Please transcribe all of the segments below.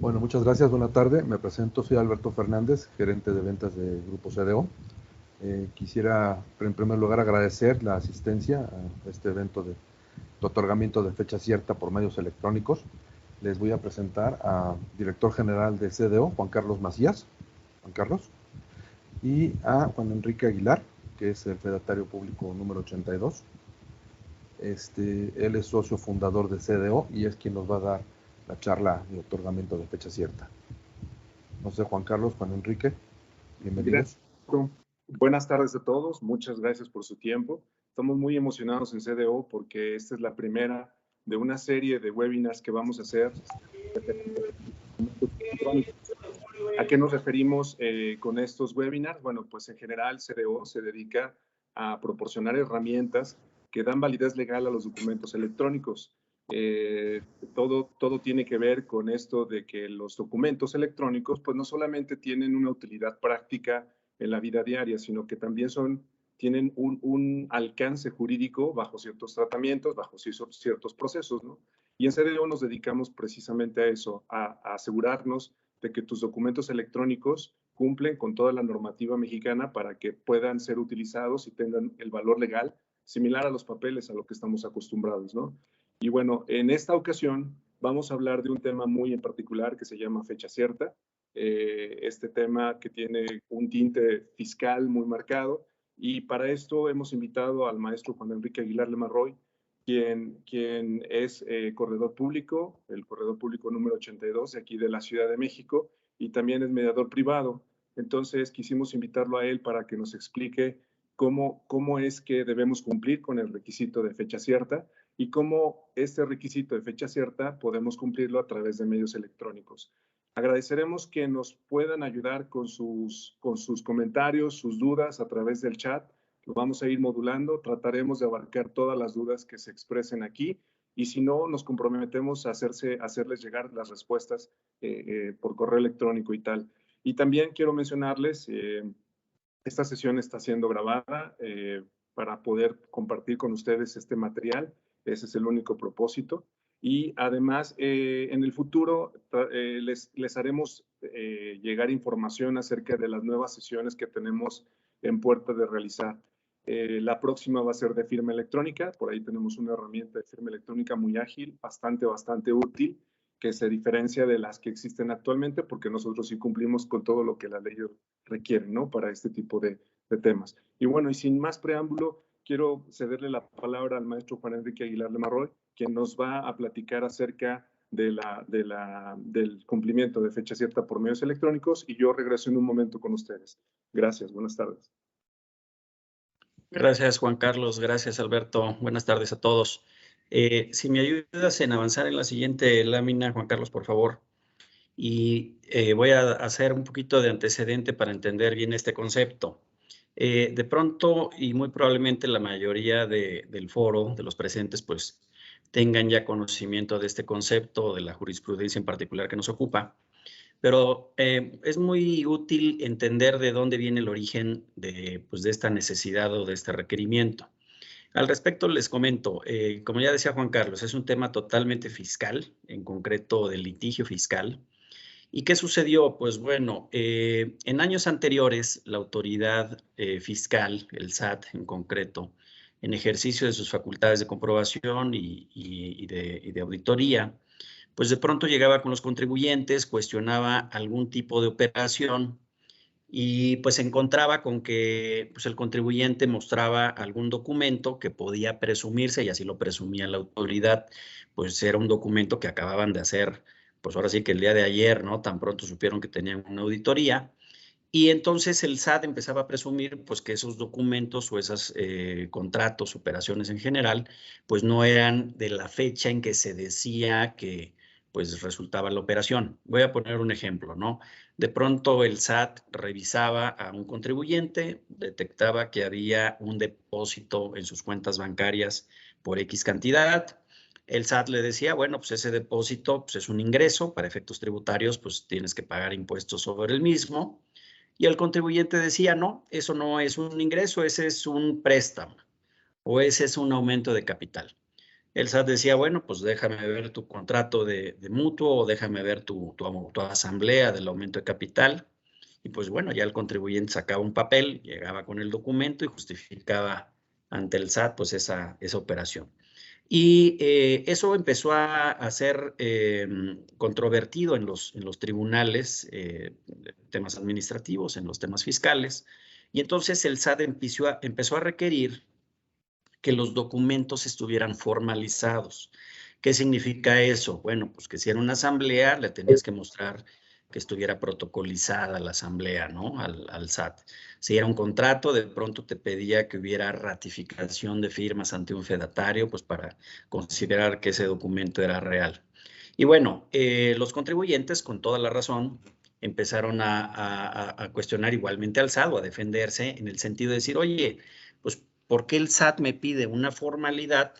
Bueno, muchas gracias, buena tarde. Me presento, soy Alberto Fernández, gerente de ventas de Grupo CDO. Quisiera, en primer lugar, agradecer la asistencia a este evento de otorgamiento de fecha cierta por medios electrónicos. Les voy a presentar al director general de CDO, Juan Carlos Macías. Juan Carlos. Y a Juan Enrique Aguilar, que es el fedatario público número 82. Él es socio fundador de CDO y es quien nos va a dar la charla de otorgamiento de fecha cierta. No sé, Juan Carlos, Juan Enrique, bienvenidos. Buenas tardes a todos, muchas gracias por su tiempo. Estamos muy emocionados en CDO porque esta es la primera de una serie de webinars que vamos a hacer. ¿A qué nos referimos con estos webinars? Bueno, pues en general CDO se dedica a proporcionar herramientas que dan validez legal a los documentos electrónicos. Todo tiene que ver con esto de que los documentos electrónicos pues no solamente tienen una utilidad práctica en la vida diaria, sino que también tienen un alcance jurídico bajo ciertos tratamientos, bajo ciertos procesos, ¿no? Y en CDO nos dedicamos precisamente a eso, a asegurarnos de que tus documentos electrónicos cumplen con toda la normativa mexicana para que puedan ser utilizados y tengan el valor legal similar a los papeles a lo que estamos acostumbrados, ¿no? Y bueno, en esta ocasión vamos a hablar de un tema muy en particular que se llama fecha cierta. Este tema que tiene un tinte fiscal muy marcado, y para esto hemos invitado al maestro Juan Enrique Aguilar Lemarroy, quien es corredor público, el corredor público número 82 de aquí de la Ciudad de México, y también es mediador privado. Entonces quisimos invitarlo a él para que nos explique cómo es que debemos cumplir con el requisito de fecha cierta y cómo este requisito de fecha cierta podemos cumplirlo a través de medios electrónicos. Agradeceremos que nos puedan ayudar con sus comentarios, sus dudas a través del chat. Lo vamos a ir modulando, trataremos de abarcar todas las dudas que se expresen aquí, y si no, nos comprometemos a hacerles llegar las respuestas por correo electrónico y tal. Y también quiero mencionarles, esta sesión está siendo grabada para poder compartir con ustedes este material. Ese es el único propósito. Y además, en el futuro les haremos llegar información acerca de las nuevas sesiones que tenemos en puerta de realizar. La próxima va a ser de firma electrónica. Por ahí tenemos una herramienta de firma electrónica muy ágil, bastante útil, que se diferencia de las que existen actualmente, porque nosotros sí cumplimos con todo lo que la ley requiere, ¿no? Para este tipo de temas. Y bueno, y sin más preámbulo, quiero cederle la palabra al maestro Juan Enrique Aguilar Lemarroy, quien nos va a platicar acerca del cumplimiento de fecha cierta por medios electrónicos, y yo regreso en un momento con ustedes. Gracias, buenas tardes. Gracias, Juan Carlos. Gracias, Alberto. Buenas tardes a todos. Si me ayudas en avanzar en la siguiente lámina, Juan Carlos, por favor. Y voy a hacer un poquito de antecedente para entender bien este concepto. De pronto, y muy probablemente la mayoría del foro, de los presentes, pues tengan ya conocimiento de este concepto, de la jurisprudencia en particular que nos ocupa. Pero es muy útil entender de dónde viene el origen de esta necesidad o de este requerimiento. Al respecto les comento, como ya decía Juan Carlos, es un tema totalmente fiscal, en concreto del litigio fiscal. ¿Y qué sucedió? Pues bueno, en años anteriores la autoridad fiscal, el SAT en concreto, en ejercicio de sus facultades de comprobación y de auditoría, pues de pronto llegaba con los contribuyentes, cuestionaba algún tipo de operación y pues se encontraba con que pues, el contribuyente mostraba algún documento que podía presumirse, y así lo presumía la autoridad, pues era un documento que acababan de hacer, pues ahora sí que el día de ayer, ¿no? Tan pronto supieron que tenían una auditoría. Y entonces el SAT empezaba a presumir pues, que esos documentos o esos contratos, operaciones en general, pues no eran de la fecha en que se decía que pues resultaba la operación. Voy a poner un ejemplo, ¿no? De pronto el SAT revisaba a un contribuyente, detectaba que había un depósito en sus cuentas bancarias por X cantidad. El SAT le decía, bueno, pues ese depósito pues, es un ingreso, para efectos tributarios, pues tienes que pagar impuestos sobre el mismo. Y el contribuyente decía, no, eso no es un ingreso, ese es un préstamo o ese es un aumento de capital. el SAT decía, bueno, pues déjame ver tu contrato de mutuo o déjame ver tu asamblea del aumento de capital. Y pues bueno, ya el contribuyente sacaba un papel, llegaba con el documento y justificaba ante el SAT pues esa operación. Y eso empezó a ser controvertido en los tribunales, temas administrativos, en los temas fiscales. Y entonces el SAT empezó a requerir que los documentos estuvieran formalizados. ¿Qué significa eso? Bueno, pues que si era una asamblea, le tenías que mostrar que estuviera protocolizada la asamblea, ¿no? Al SAT. Si era un contrato, de pronto te pedía que hubiera ratificación de firmas ante un fedatario, pues para considerar que ese documento era real. Y bueno, los contribuyentes, con toda la razón, empezaron a cuestionar igualmente al SAT o a defenderse en el sentido de decir, oye, pues ¿por qué el SAT me pide una formalidad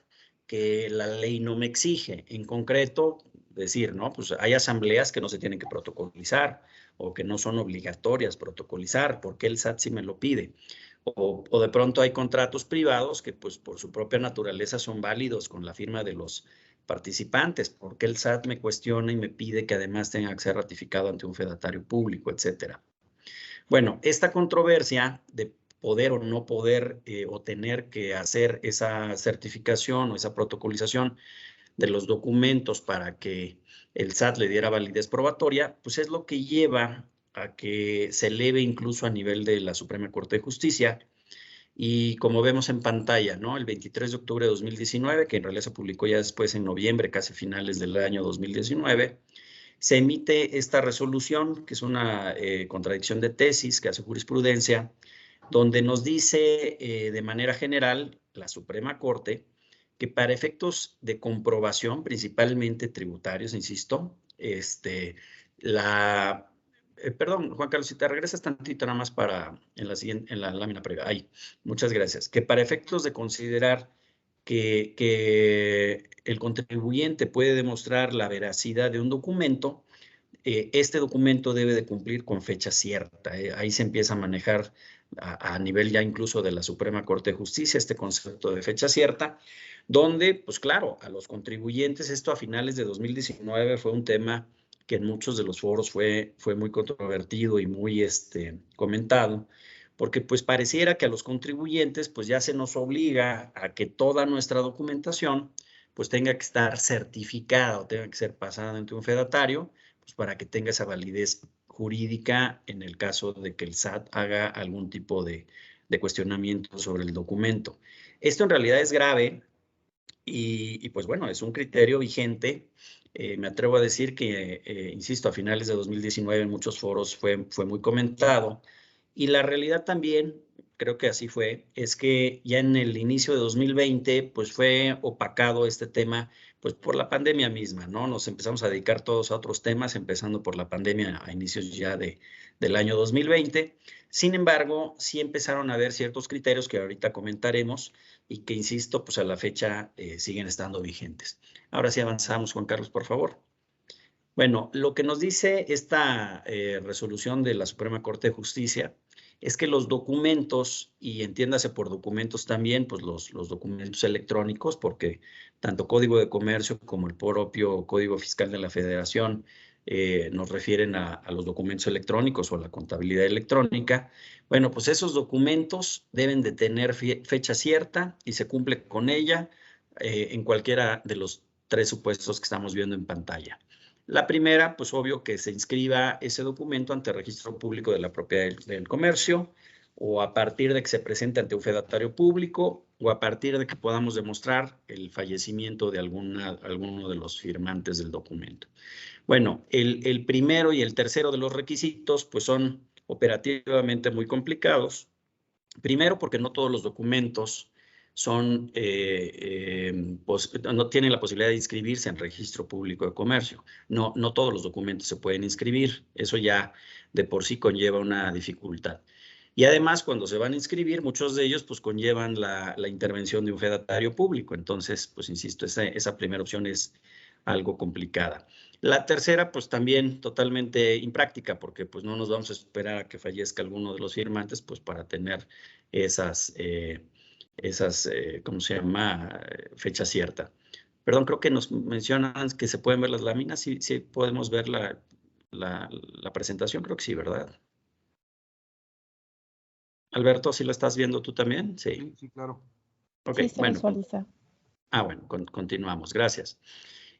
que la ley no me exige? En concreto, decir, ¿no? Pues hay asambleas que no se tienen que protocolizar o que no son obligatorias protocolizar. ¿Por qué el SAT sí me lo pide? O de pronto hay contratos privados que pues por su propia naturaleza son válidos con la firma de los participantes. ¿Por qué el SAT me cuestiona y me pide que además tenga que ser ratificado ante un fedatario público, etcétera? Bueno, esta controversia de poder o no poder o tener que hacer esa certificación o esa protocolización de los documentos para que el SAT le diera validez probatoria, pues es lo que lleva a que se eleve incluso a nivel de la Suprema Corte de Justicia. Y como vemos en pantalla, ¿no? El 23 de octubre de 2019, que en realidad se publicó ya después en noviembre, casi finales del año 2019, se emite esta resolución, que es una contradicción de tesis que hace jurisprudencia, donde nos dice de manera general la Suprema Corte que para efectos de comprobación, principalmente tributarios, insisto, perdón, Juan Carlos, si te regresas tantito nada más en la lámina previa. Ahí, muchas gracias. Que para efectos de considerar que el contribuyente puede demostrar la veracidad de un documento, este documento debe de cumplir con fecha cierta. Ahí se empieza a manejar a nivel ya incluso de la Suprema Corte de Justicia este concepto de fecha cierta, donde, pues claro, a los contribuyentes, esto a finales de 2019 fue un tema que en muchos de los foros fue muy controvertido y muy comentado, porque pues pareciera que a los contribuyentes pues ya se nos obliga a que toda nuestra documentación pues tenga que estar certificada o tenga que ser pasada ante un fedatario, pues para que tenga esa validez jurídica en el caso de que el SAT haga algún tipo de cuestionamiento sobre el documento. Esto en realidad es grave y pues bueno, es un criterio vigente. Me atrevo a decir que, insisto, a finales de 2019 en muchos foros fue muy comentado. Y la realidad también, creo que así fue, es que ya en el inicio de 2020, pues fue opacado este tema, pues por la pandemia misma, ¿no? Nos empezamos a dedicar todos a otros temas, empezando por la pandemia a inicios ya del año 2020. Sin embargo, sí empezaron a haber ciertos criterios que ahorita comentaremos y que, insisto, pues a la fecha siguen estando vigentes. Ahora sí avanzamos, Juan Carlos, por favor. Bueno, lo que nos dice esta resolución de la Suprema Corte de Justicia es que los documentos, y entiéndase por documentos también, pues los documentos electrónicos, porque tanto Código de Comercio como el propio Código Fiscal de la Federación nos refieren a los documentos electrónicos o a la contabilidad electrónica. Bueno, pues esos documentos deben de tener fecha cierta y se cumple con ella en cualquiera de los tres supuestos que estamos viendo en pantalla. La primera, pues obvio que se inscriba ese documento ante el Registro Público de la Propiedad del Comercio o a partir de que se presente ante un fedatario público o a partir de que podamos demostrar el fallecimiento de alguno de los firmantes del documento. Bueno, el primero y el tercero de los requisitos pues son operativamente muy complicados. Primero porque no todos los documentos no tienen la posibilidad de inscribirse en Registro Público de Comercio. No todos los documentos se pueden inscribir. Eso ya de por sí conlleva una dificultad. Y además, cuando se van a inscribir, muchos de ellos pues conllevan la intervención de un fedatario público. Entonces, pues insisto, esa primera opción es algo complicada. La tercera, pues también totalmente impráctica, porque pues no nos vamos a esperar a que fallezca alguno de los firmantes, pues para tener ¿cómo se llama? Fecha cierta. Perdón, creo que nos mencionan que se pueden ver las láminas. Sí, sí podemos ver la presentación, creo que sí, ¿verdad? Alberto, ¿sí lo estás viendo tú también? Sí. Sí, sí, claro. Ok, Sí, se bueno. visualiza. Bueno, continuamos. Gracias.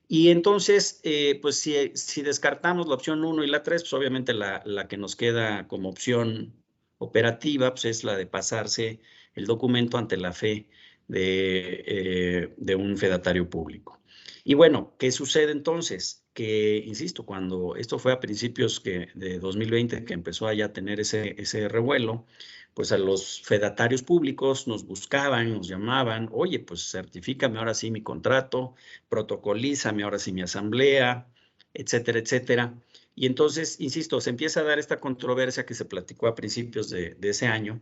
Y entonces, pues si descartamos la opción 1 y la 3, pues obviamente la que nos queda como opción operativa, pues es la de pasarse el documento ante la fe de un fedatario público. Y bueno, ¿qué sucede entonces? Que, insisto, cuando esto fue a principios de 2020 que empezó a ya tener ese revuelo, pues a los fedatarios públicos nos buscaban, nos llamaban, oye, pues certifícame ahora sí mi contrato, protocolízame ahora sí mi asamblea, etcétera, etcétera. Y entonces, insisto, se empieza a dar esta controversia que se platicó a principios de ese año,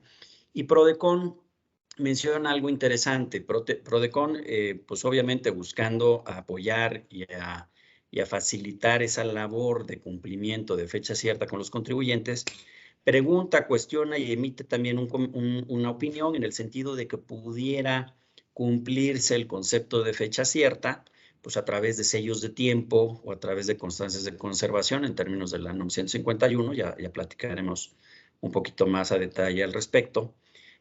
y Prodecon menciona algo interesante. Prodecon, pues obviamente buscando apoyar y a facilitar esa labor de cumplimiento de fecha cierta con los contribuyentes, pregunta, cuestiona y emite también una opinión en el sentido de que pudiera cumplirse el concepto de fecha cierta, pues a través de sellos de tiempo o a través de constancias de conservación en términos de la NOM 151, ya platicaremos un poquito más a detalle al respecto.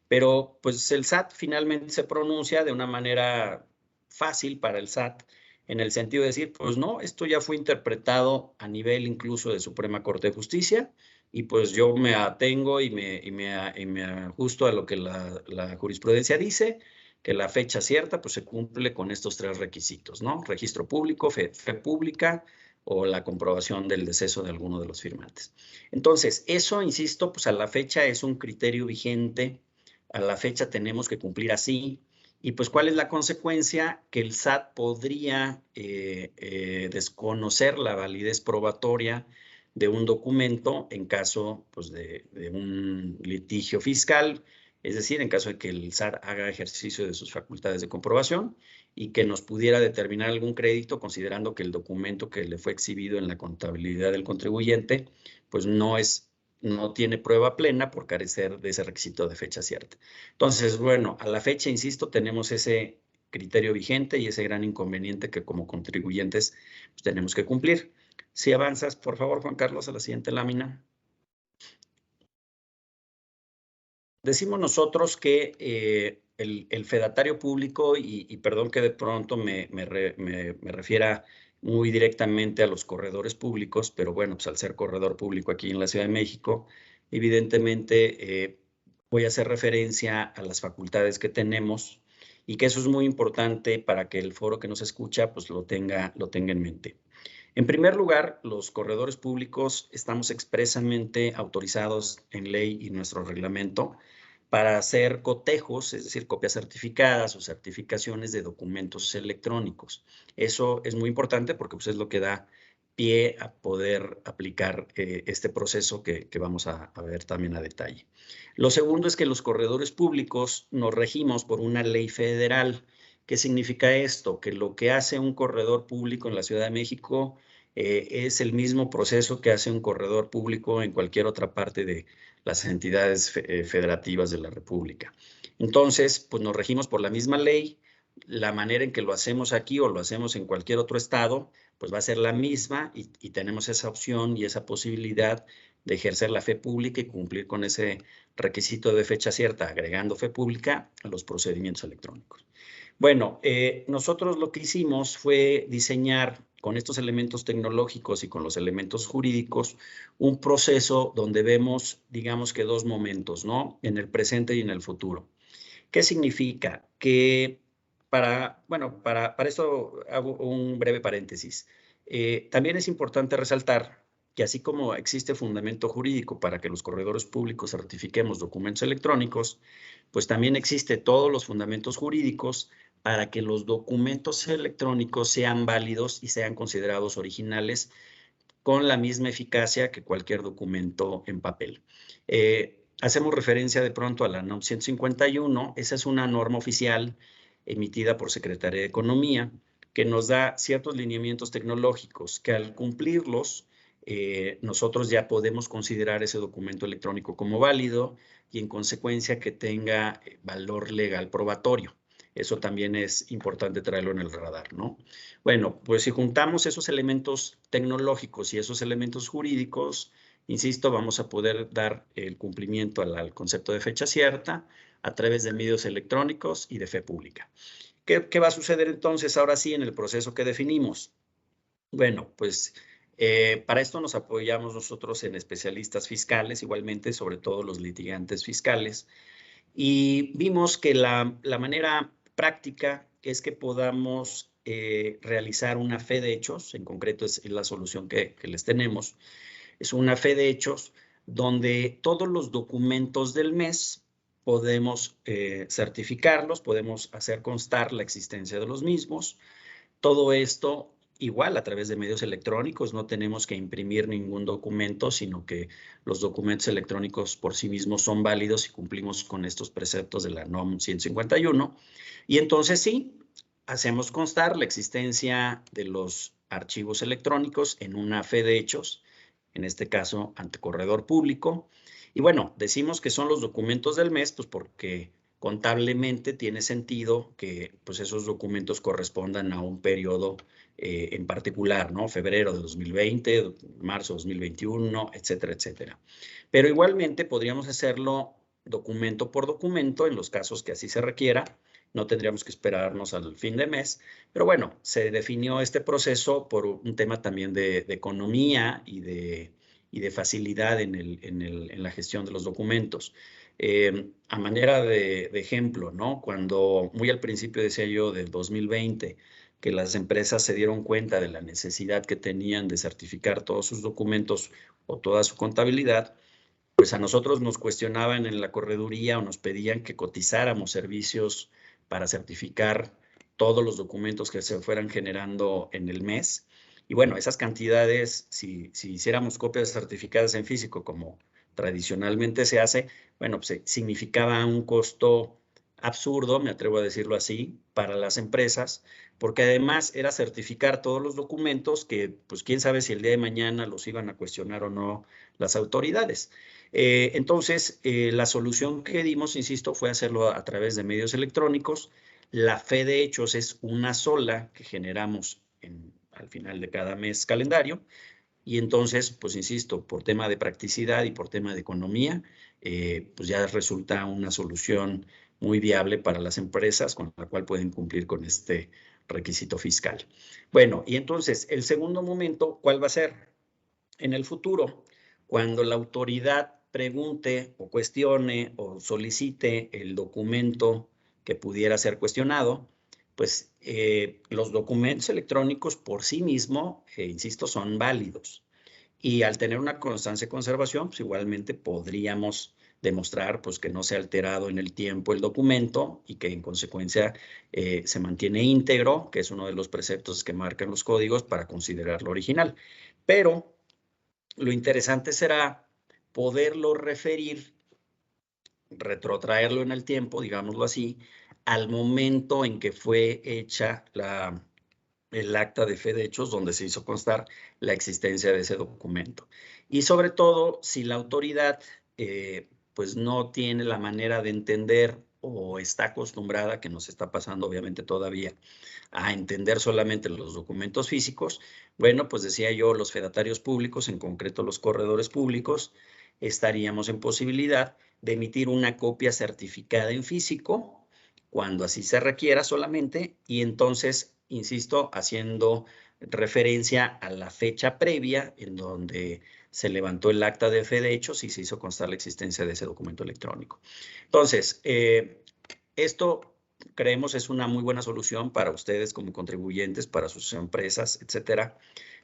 Pero pues el SAT finalmente se pronuncia de una manera fácil para el SAT, en el sentido de decir, pues no, esto ya fue interpretado a nivel incluso de Suprema Corte de Justicia, y pues yo me atengo y me ajusto a lo que la jurisprudencia dice, que la fecha cierta pues se cumple con estos 3 requisitos, ¿no? Registro público, fe pública o la comprobación del deceso de alguno de los firmantes. Entonces, eso, insisto, pues a la fecha es un criterio vigente, a la fecha tenemos que cumplir así. Y pues, ¿cuál es la consecuencia? Que el SAT podría desconocer la validez probatoria de un documento en caso pues, de un litigio fiscal, es decir, en caso de que el SAT haga ejercicio de sus facultades de comprobación y que nos pudiera determinar algún crédito considerando que el documento que le fue exhibido en la contabilidad del contribuyente pues no tiene prueba plena por carecer de ese requisito de fecha cierta. Entonces, bueno, a la fecha, insisto, tenemos ese criterio vigente y ese gran inconveniente que como contribuyentes pues, tenemos que cumplir. Si avanzas, por favor, Juan Carlos, a la siguiente lámina. Decimos nosotros que el fedatario público, y perdón que de pronto me refiera muy directamente a los corredores públicos, pero bueno, pues al ser corredor público aquí en la Ciudad de México, evidentemente voy a hacer referencia a las facultades que tenemos y que eso es muy importante para que el foro que nos escucha pues lo tenga en mente. En primer lugar, los corredores públicos estamos expresamente autorizados en ley y nuestro reglamento para hacer cotejos, es decir, copias certificadas o certificaciones de documentos electrónicos. Eso es muy importante porque pues, es lo que da pie a poder aplicar este proceso que vamos a ver también a detalle. Lo segundo es que los corredores públicos nos regimos por una ley federal. ¿Qué significa esto? Que lo que hace un corredor público en la Ciudad de México es el mismo proceso que hace un corredor público en cualquier otra parte de las entidades federativas de la República. Entonces, pues nos regimos por la misma ley. La manera en que lo hacemos aquí o lo hacemos en cualquier otro estado, pues va a ser la misma y tenemos esa opción y esa posibilidad de ejercer la fe pública y cumplir con ese requisito de fecha cierta, agregando fe pública a los procedimientos electrónicos. Bueno, nosotros lo que hicimos fue diseñar con estos elementos tecnológicos y con los elementos jurídicos un proceso donde vemos, digamos que 2 momentos, ¿no? En el presente y en el futuro. ¿Qué significa? Que para esto hago un breve paréntesis. También es importante resaltar que así como existe fundamento jurídico para que los corredores públicos certifiquemos documentos electrónicos, pues también existe todos los fundamentos jurídicos para que los documentos electrónicos sean válidos y sean considerados originales con la misma eficacia que cualquier documento en papel. Hacemos referencia de pronto a la NOM 151, esa es una norma oficial emitida por Secretaría de Economía que nos da ciertos lineamientos tecnológicos que al cumplirlos nosotros ya podemos considerar ese documento electrónico como válido y en consecuencia que tenga valor legal probatorio. Eso también es importante traerlo en el radar, ¿no? Bueno, pues si juntamos esos elementos tecnológicos y esos elementos jurídicos, insisto, vamos a poder dar el cumplimiento al concepto de fecha cierta a través de medios electrónicos y de fe pública. ¿Qué va a suceder entonces ahora sí en el proceso que definimos? Bueno, pues para esto nos apoyamos nosotros en especialistas fiscales, igualmente, sobre todo los litigantes fiscales, y vimos que la manera práctica es que podamos realizar una fe de hechos, en concreto es la solución que les tenemos, es una fe de hechos donde todos los documentos del mes podemos certificarlos, podemos hacer constar la existencia de los mismos. Todo esto igual a través de medios electrónicos, no tenemos que imprimir ningún documento, sino que los documentos electrónicos por sí mismos son válidos y cumplimos con estos preceptos de la NOM 151. Y entonces sí, hacemos constar la existencia de los archivos electrónicos en una fe de hechos, en este caso ante corredor público. Y bueno, decimos que son los documentos del mes, pues porque contablemente tiene sentido que pues, esos documentos correspondan a un periodo en particular, ¿no? Febrero de 2020, marzo de 2021, etcétera, etcétera. Pero igualmente podríamos hacerlo documento por documento en los casos que así se requiera. No tendríamos que esperarnos al fin de mes. Pero bueno, se definió este proceso por un tema también de economía y de facilidad en la gestión de los documentos. A manera de ejemplo, ¿no? Cuando muy al principio decía yo del 2020 que las empresas se dieron cuenta de la necesidad que tenían de certificar todos sus documentos o toda su contabilidad, pues a nosotros nos cuestionaban en la correduría o nos pedían que cotizáramos servicios para certificar todos los documentos que se fueran generando en el mes. Y bueno, esas cantidades, si hiciéramos copias certificadas en físico como tradicionalmente se hace, bueno, pues significaba un costo absurdo, me atrevo a decirlo así, para las empresas, porque además era certificar todos los documentos que, pues quién sabe si el día de mañana los iban a cuestionar o no las autoridades. Entonces, la solución que dimos, insisto, fue hacerlo a través de medios electrónicos. La fe de hechos es una sola que generamos al final de cada mes calendario. Y entonces, pues insisto, por tema de practicidad y por tema de economía, pues ya resulta una solución muy viable para las empresas con la cual pueden cumplir con este requisito fiscal. Bueno, y entonces, el segundo momento, ¿cuál va a ser? En el futuro, cuando la autoridad pregunte o cuestione o solicite el documento que pudiera ser cuestionado, pues los documentos electrónicos por sí mismos, insisto, son válidos. Y al tener una constancia de conservación, pues igualmente podríamos demostrar pues, que no se ha alterado en el tiempo el documento y que en consecuencia se mantiene íntegro, que es uno de los preceptos que marcan los códigos para considerarlo original. Pero lo interesante será poderlo referir, retrotraerlo en el tiempo, digámoslo así, al momento en que fue hecha el acta de fe de hechos donde se hizo constar la existencia de ese documento. Y sobre todo, si la autoridad pues no tiene la manera de entender o está acostumbrada, que nos está pasando obviamente todavía, a entender solamente los documentos físicos, bueno, pues decía yo, los fedatarios públicos, en concreto los corredores públicos, estaríamos en posibilidad de emitir una copia certificada en físico, cuando así se requiera solamente, y entonces, insisto, haciendo referencia a la fecha previa en donde se levantó el acta de fe de hechos y se hizo constar la existencia de ese documento electrónico. Entonces, esto creemos es una muy buena solución para ustedes como contribuyentes, para sus empresas, etcétera,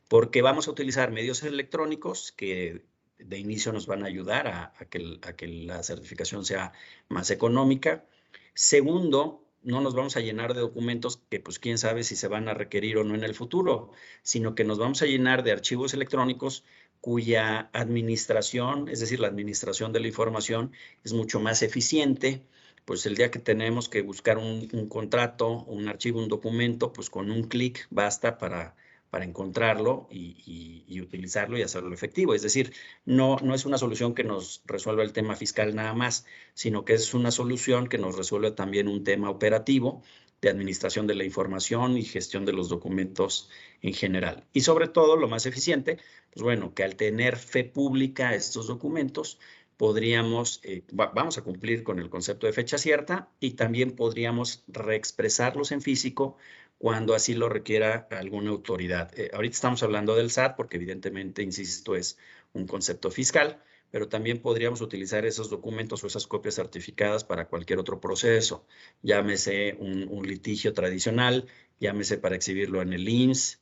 porque vamos a utilizar medios electrónicos que de inicio nos van a ayudar a que la certificación sea más económica. Segundo, no nos vamos a llenar de documentos que pues quién sabe si se van a requerir o no en el futuro, sino que nos vamos a llenar de archivos electrónicos cuya administración, es decir, la administración de la información es mucho más eficiente. Pues el día que tenemos que buscar un contrato, un archivo, un documento, pues con un clic basta para para encontrarlo y utilizarlo y hacerlo efectivo. Es decir, no es una solución que nos resuelva el tema fiscal nada más, sino que es una solución que nos resuelve también un tema operativo de administración de la información y gestión de los documentos en general. Y sobre todo, lo más eficiente, pues bueno, que al tener fe pública estos documentos, podríamos, vamos a cumplir con el concepto de fecha cierta y también podríamos reexpresarlos en físico cuando así lo requiera alguna autoridad. Ahorita estamos hablando del SAT porque evidentemente, insisto, es un concepto fiscal, pero también podríamos utilizar esos documentos o esas copias certificadas para cualquier otro proceso, llámese un litigio tradicional, llámese para exhibirlo en el INS,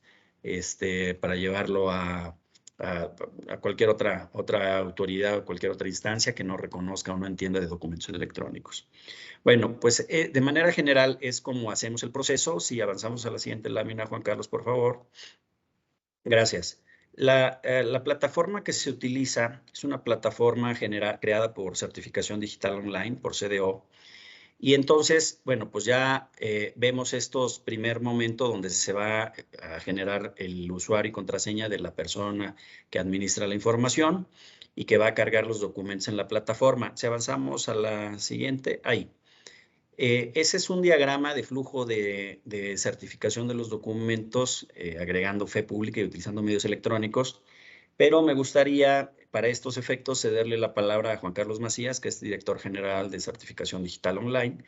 para llevarlo a cualquier otra autoridad o cualquier otra instancia que no reconozca o no entienda de documentos electrónicos. Bueno, pues de manera general es como hacemos el proceso. Si avanzamos a la siguiente lámina, Juan Carlos, por favor. Gracias. La plataforma que se utiliza es una plataforma creada por Certificación Digital Online, por CDO. Y entonces, bueno, pues ya vemos estos primer momentos donde se va a generar el usuario y contraseña de la persona que administra la información y que va a cargar los documentos en la plataforma. Si avanzamos a la siguiente, ahí. Ese es un diagrama de flujo de certificación de los documentos, agregando fe pública y utilizando medios electrónicos. Pero me gustaría, para estos efectos, cederle la palabra a Juan Carlos Macías, que es director general de Certificación Digital Online,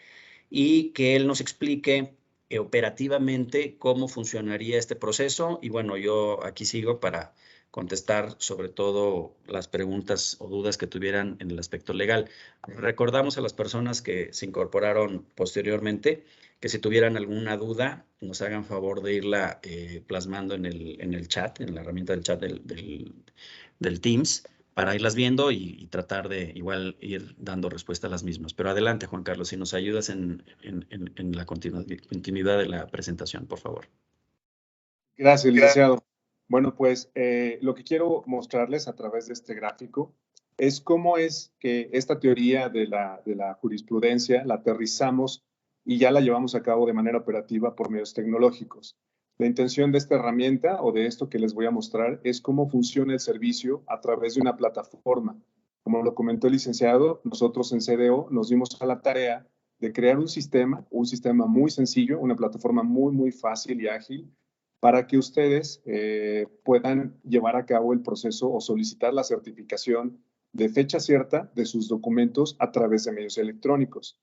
y que él nos explique operativamente cómo funcionaría este proceso. Y bueno, yo aquí sigo para contestar sobre todo las preguntas o dudas que tuvieran en el aspecto legal. Recordamos a las personas que se incorporaron posteriormente que si tuvieran alguna duda, nos hagan favor de irla plasmando en el chat, en la herramienta del chat del Teams, para irlas viendo y tratar de igual ir dando respuesta a las mismas. Pero adelante, Juan Carlos, si nos ayudas en la continuidad de la presentación, por favor. Gracias, licenciado. Bueno, pues lo que quiero mostrarles a través de este gráfico es cómo es que esta teoría de la jurisprudencia la aterrizamos y ya la llevamos a cabo de manera operativa por medios tecnológicos. La intención de esta herramienta o de esto que les voy a mostrar es cómo funciona el servicio a través de una plataforma. Como lo comentó el licenciado, nosotros en CDO nos dimos a la tarea de crear un sistema muy sencillo, una plataforma muy fácil y ágil, para que ustedes puedan llevar a cabo el proceso o solicitar la certificación de fecha cierta de sus documentos a través de medios electrónicos.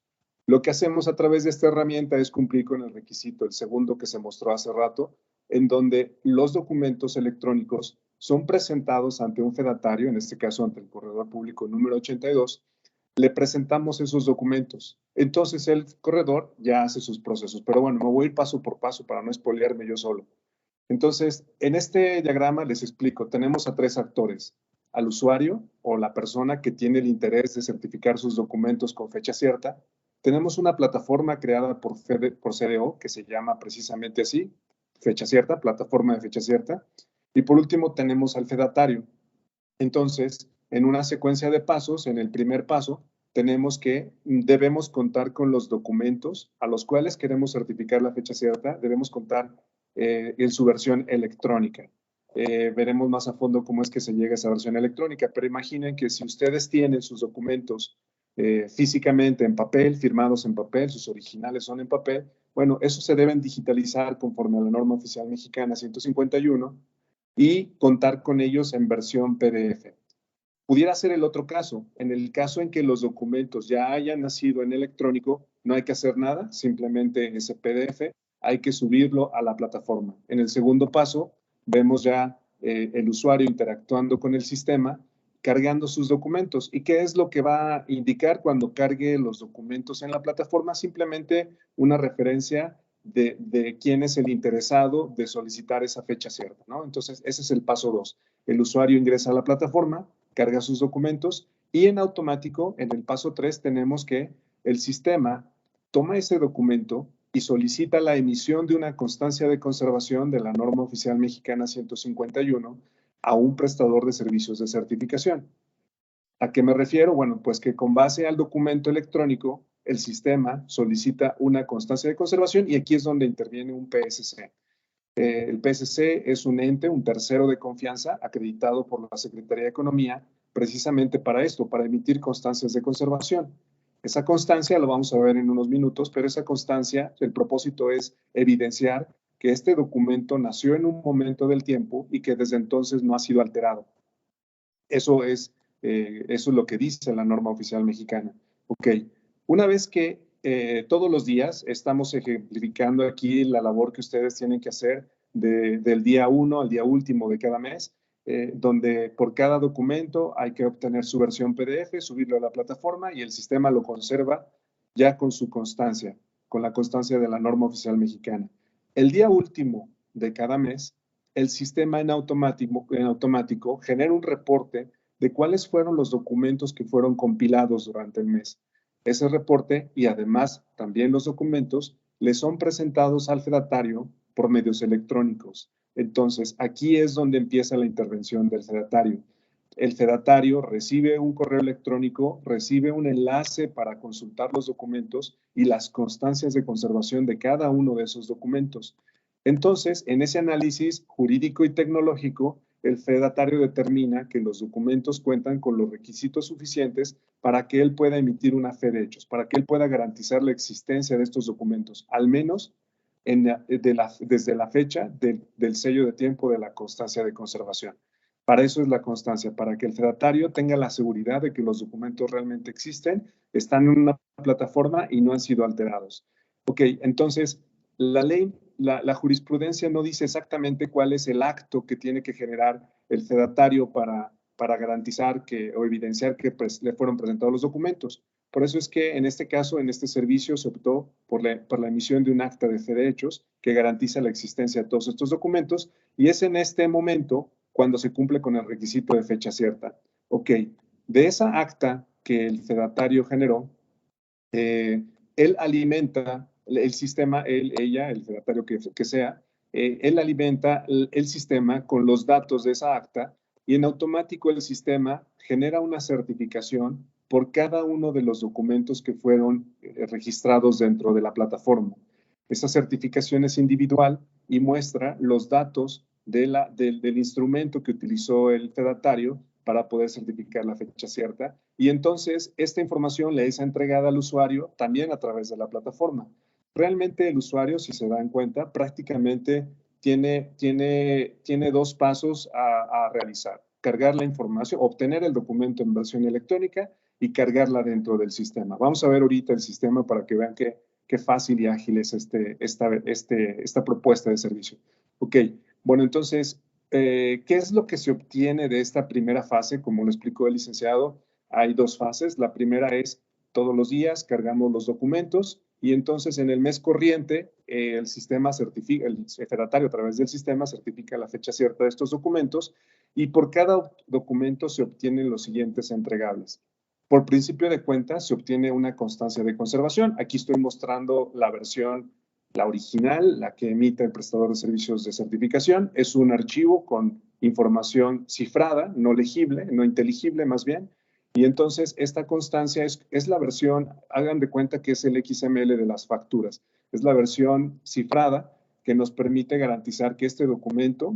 Lo que hacemos a través de esta herramienta es cumplir con el requisito, el segundo que se mostró hace rato, en donde los documentos electrónicos son presentados ante un fedatario, en este caso ante el corredor público número 82, le presentamos esos documentos. Entonces el corredor ya hace sus procesos. Pero bueno, me voy a ir paso por paso para no spoilearme yo solo. Entonces, en este diagrama les explico, tenemos a tres actores, al usuario o la persona que tiene el interés de certificar sus documentos con fecha cierta. Tenemos una plataforma creada por CDO que se llama precisamente así, fecha cierta, plataforma de fecha cierta. Y por último tenemos al fedatario. Entonces, en una secuencia de pasos, en el primer paso, tenemos que debemos contar con los documentos a los cuales queremos certificar la fecha cierta, debemos contar en su versión electrónica. Veremos más a fondo cómo es que se llega a esa versión electrónica, pero imaginen que si ustedes tienen sus documentos físicamente en papel, firmados en papel, sus originales son en papel, bueno, esos se deben digitalizar conforme a la norma oficial mexicana 151 y contar con ellos en versión PDF. Pudiera ser el otro caso. En el caso en que los documentos ya hayan nacido en electrónico, no hay que hacer nada, simplemente ese PDF hay que subirlo a la plataforma. En el segundo paso, vemos ya el usuario interactuando con el sistema, cargando sus documentos. ¿Y qué es lo que va a indicar cuando cargue los documentos en la plataforma? Simplemente una referencia de quién es el interesado de solicitar esa fecha cierta, ¿no? Entonces, ese es el paso 2. El usuario ingresa a la plataforma, carga sus documentos y en automático, en el paso 3, tenemos que el sistema toma ese documento y solicita la emisión de una constancia de conservación de la norma oficial mexicana 151 a un prestador de servicios de certificación. ¿A qué me refiero? Bueno, pues que con base al documento electrónico, el sistema solicita una constancia de conservación y aquí es donde interviene un PSC. El PSC es un ente, un tercero de confianza acreditado por la Secretaría de Economía precisamente para esto, para emitir constancias de conservación. Esa constancia lo vamos a ver en unos minutos, pero esa constancia, el propósito es evidenciar que este documento nació en un momento del tiempo y que desde entonces no ha sido alterado. Eso es lo que dice la norma oficial mexicana. Ok, una vez que todos los días estamos ejemplificando aquí la labor que ustedes tienen que hacer del día 1 al día último de cada mes, donde por cada documento hay que obtener su versión PDF, subirlo a la plataforma y el sistema lo conserva ya con su constancia, con la constancia de la norma oficial mexicana. El día último de cada mes, el sistema en automático genera un reporte de cuáles fueron los documentos que fueron compilados durante el mes. Ese reporte y además también los documentos le son presentados al fedatario por medios electrónicos. Entonces, aquí es donde empieza la intervención del fedatario. El fedatario recibe un correo electrónico, recibe un enlace para consultar los documentos y las constancias de conservación de cada uno de esos documentos. Entonces, en ese análisis jurídico y tecnológico, el fedatario determina que los documentos cuentan con los requisitos suficientes para que él pueda emitir una fe de hechos, para que él pueda garantizar la existencia de estos documentos, al menos desde la fecha del sello de tiempo de la constancia de conservación. Para eso es la constancia, para que el fedatario tenga la seguridad de que los documentos realmente existen, están en una plataforma y no han sido alterados. Ok, entonces, la ley, la jurisprudencia no dice exactamente cuál es el acto que tiene que generar el fedatario para garantizar o evidenciar que le fueron presentados los documentos. Por eso es que en este caso, en este servicio, se optó por la emisión de un acta de fe de hechos que garantiza la existencia de todos estos documentos y es en este momento cuando se cumple con el requisito de fecha cierta. Ok, de esa acta que el fedatario generó, él alimenta el sistema, ella, el fedatario que sea, él alimenta el sistema con los datos de esa acta y en automático el sistema genera una certificación por cada uno de los documentos que fueron registrados dentro de la plataforma. Esa certificación es individual y muestra los datos del instrumento que utilizó el fedatario para poder certificar la fecha cierta. Y entonces esta información le es entregada al usuario también a través de la plataforma. Realmente el usuario, si se dan cuenta, prácticamente tiene dos pasos a realizar. Cargar la información, obtener el documento en versión electrónica y cargarla dentro del sistema. Vamos a ver ahorita el sistema para que vean qué fácil y ágil es esta propuesta de servicio. Ok, bueno, entonces, ¿qué es lo que se obtiene de esta primera fase? Como lo explicó el licenciado, hay dos fases. La primera es todos los días cargamos los documentos y entonces en el mes corriente el sistema certifica, el fedatario a través del sistema certifica la fecha cierta de estos documentos y por cada documento se obtienen los siguientes entregables. Por principio de cuenta se obtiene una constancia de conservación. Aquí estoy mostrando la versión, la original, la que emite el prestador de servicios de certificación. Es un archivo con información cifrada, no legible, no inteligible más bien. Y entonces esta constancia es la versión, hagan de cuenta que es el XML de las facturas. Es la versión cifrada que nos permite garantizar que este documento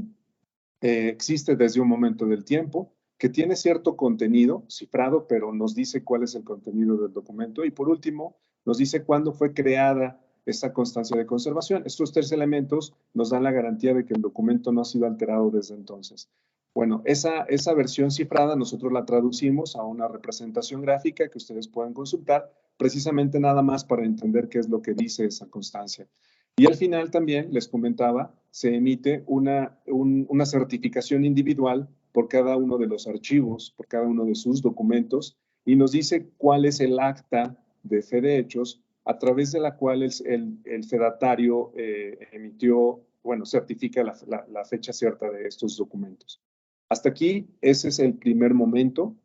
existe desde un momento del tiempo, que tiene cierto contenido cifrado, pero nos dice cuál es el contenido del documento. Y por último, nos dice cuándo fue creada esta constancia de conservación. Estos tres elementos nos dan la garantía de que el documento no ha sido alterado desde entonces. Bueno, esa versión cifrada nosotros la traducimos a una representación gráfica que ustedes pueden consultar, precisamente nada más para entender qué es lo que dice esa constancia. Y al final también, les comentaba, se emite una certificación individual por cada uno de los archivos, por cada uno de sus documentos, y nos dice cuál es el acta de fe de hechos a través de la cual el fedatario certifica la fecha cierta de estos documentos. Hasta aquí, ese es el primer momento,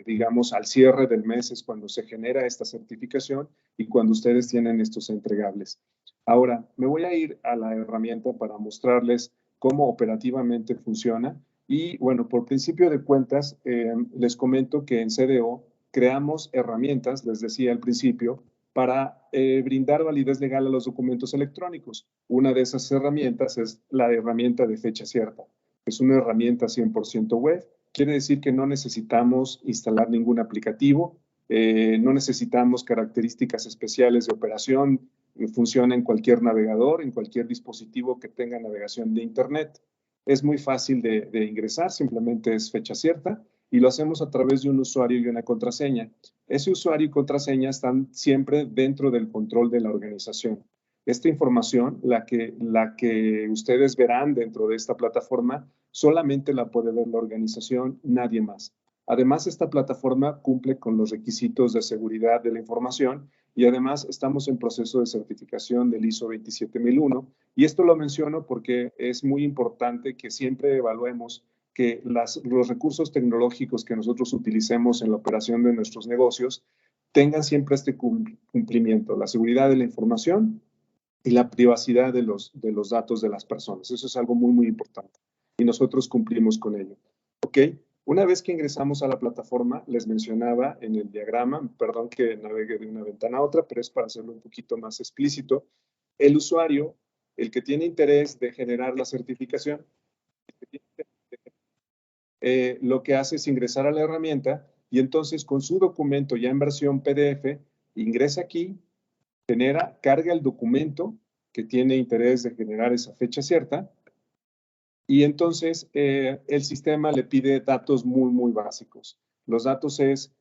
digamos, al cierre del mes es cuando se genera esta certificación y cuando ustedes tienen estos entregables. Ahora, me voy a ir a la herramienta para mostrarles cómo operativamente funciona. Y bueno, por principio de cuentas, les comento que en CDO creamos herramientas, les decía al principio, para brindar validez legal a los documentos electrónicos. Una de esas herramientas es la herramienta de fecha cierta. Es una herramienta 100% web. Quiere decir que no necesitamos instalar ningún aplicativo, no necesitamos características especiales de operación, funciona en cualquier navegador, en cualquier dispositivo que tenga navegación de Internet. Es muy fácil de ingresar, simplemente es fecha cierta y lo hacemos a través de un usuario y una contraseña. Ese usuario y contraseña están siempre dentro del control de la organización. Esta información, la que ustedes verán dentro de esta plataforma, solamente la puede ver la organización, nadie más. Además, esta plataforma cumple con los requisitos de seguridad de la información y además estamos en proceso de certificación del ISO 27001. Y esto lo menciono porque es muy importante que siempre evaluemos que los recursos tecnológicos que nosotros utilicemos en la operación de nuestros negocios tengan siempre este cumplimiento, la seguridad de la información y la privacidad de los datos de las personas. Eso es algo muy, muy importante y nosotros cumplimos con ello. ¿Ok? Una vez que ingresamos a la plataforma, les mencionaba en el diagrama, perdón que navegue de una ventana a otra, pero es para hacerlo un poquito más explícito, el usuario, el que tiene interés de generar la certificación, lo que hace es ingresar a la herramienta y entonces con su documento ya en versión PDF, ingresa aquí, carga el documento que tiene interés de generar esa fecha cierta y entonces el sistema le pide datos muy, muy básicos. Los datos es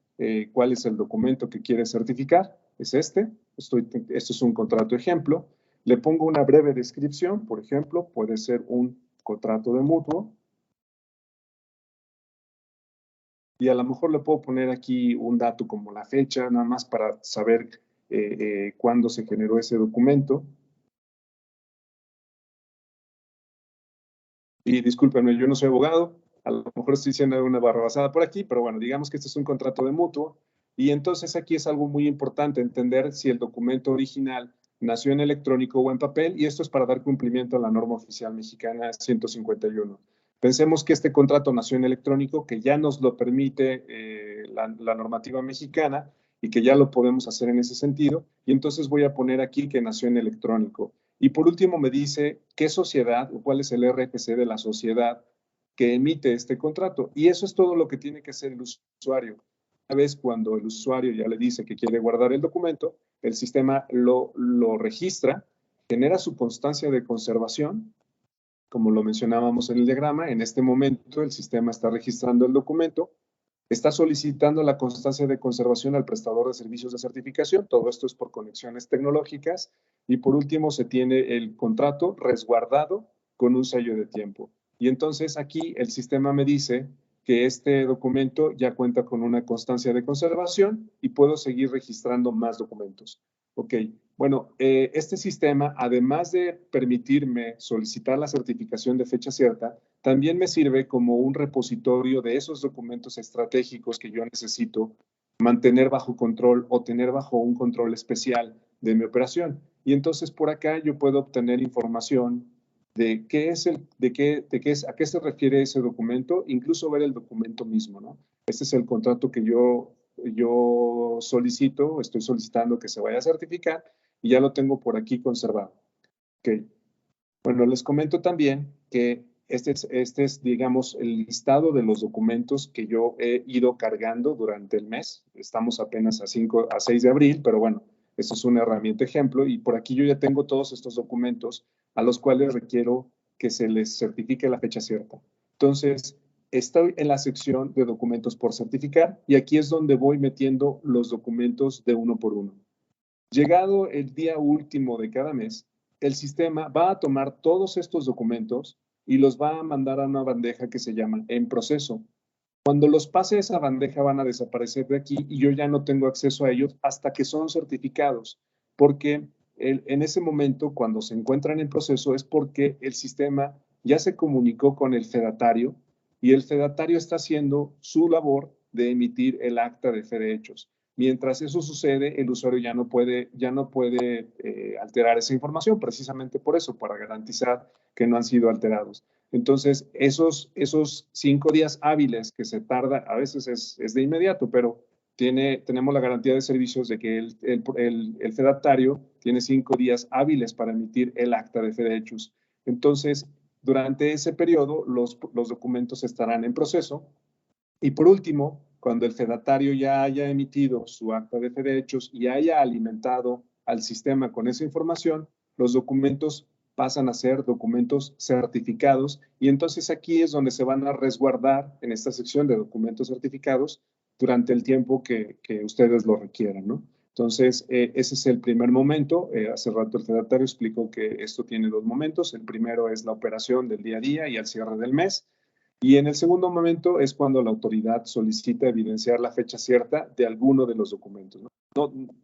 cuál es el documento que quiere certificar, es este es un contrato ejemplo. Le pongo una breve descripción, por ejemplo, puede ser un contrato de mutuo. Y a lo mejor le puedo poner aquí un dato como la fecha, nada más para saber cuándo se generó ese documento. Y discúlpenme, yo no soy abogado, a lo mejor estoy diciendo una barrabasada por aquí, pero bueno, digamos que este es un contrato de mutuo. Y entonces aquí es algo muy importante entender si el documento original nació en electrónico o en papel, y esto es para dar cumplimiento a la norma oficial mexicana 151. Pensemos que este contrato nació en electrónico, que ya nos lo permite la normativa mexicana y que ya lo podemos hacer en ese sentido. Y entonces voy a poner aquí que nació en electrónico. Y por último me dice qué sociedad o cuál es el RFC de la sociedad que emite este contrato. Y eso es todo lo que tiene que hacer el usuario. Una vez cuando el usuario ya le dice que quiere guardar el documento, el sistema lo registra, genera su constancia de conservación. Como lo mencionábamos en el diagrama, en este momento el sistema está registrando el documento, está solicitando la constancia de conservación al prestador de servicios de certificación. Todo esto es por conexiones tecnológicas. Y por último, se tiene el contrato resguardado con un sello de tiempo. Y entonces aquí el sistema me dice que este documento ya cuenta con una constancia de conservación y puedo seguir registrando más documentos. Ok, bueno, este sistema, además de permitirme solicitar la certificación de fecha cierta, también me sirve como un repositorio de esos documentos estratégicos que yo necesito mantener bajo control o tener bajo un control especial de mi operación. Y entonces por acá yo puedo obtener información de qué es a qué se refiere ese documento, incluso ver el documento mismo, ¿no? Este es el contrato que yo estoy solicitando que se vaya a certificar y ya lo tengo por aquí conservado. Okay. Bueno, les comento también que este es, digamos, el listado de los documentos que yo he ido cargando durante el mes. Estamos apenas a 6 de abril, pero bueno, esto es una herramienta ejemplo y por aquí yo ya tengo todos estos documentos a los cuales requiero que se les certifique la fecha cierta. Entonces, estoy en la sección de documentos por certificar y aquí es donde voy metiendo los documentos de uno por uno. Llegado el día último de cada mes, el sistema va a tomar todos estos documentos y los va a mandar a una bandeja que se llama en proceso. Cuando los pase a esa bandeja van a desaparecer de aquí y yo ya no tengo acceso a ellos hasta que son certificados, porque en ese momento, cuando se encuentran en proceso, es porque el sistema ya se comunicó con el fedatario y el fedatario está haciendo su labor de emitir el acta de fe de hechos. Mientras eso sucede, el usuario ya no puede alterar esa información, precisamente por eso, para garantizar que no han sido alterados. Entonces, esos 5 días hábiles que se tarda, a veces es de inmediato, pero tenemos la garantía de servicios de que el fedatario tiene 5 días hábiles para emitir el acta de fe de hechos. Entonces, durante ese periodo, los documentos estarán en proceso. Y por último, cuando el fedatario ya haya emitido su acta de fe de hechos y haya alimentado al sistema con esa información, los documentos pasan a ser documentos certificados, y entonces aquí es donde se van a resguardar en esta sección de documentos certificados durante el tiempo que ustedes lo requieran, ¿no? Entonces, ese es el primer momento. Hace rato el fedatario explicó que esto tiene 2 momentos. El primero es la operación del día a día y al cierre del mes. Y en el segundo momento es cuando la autoridad solicita evidenciar la fecha cierta de alguno de los documentos, ¿no?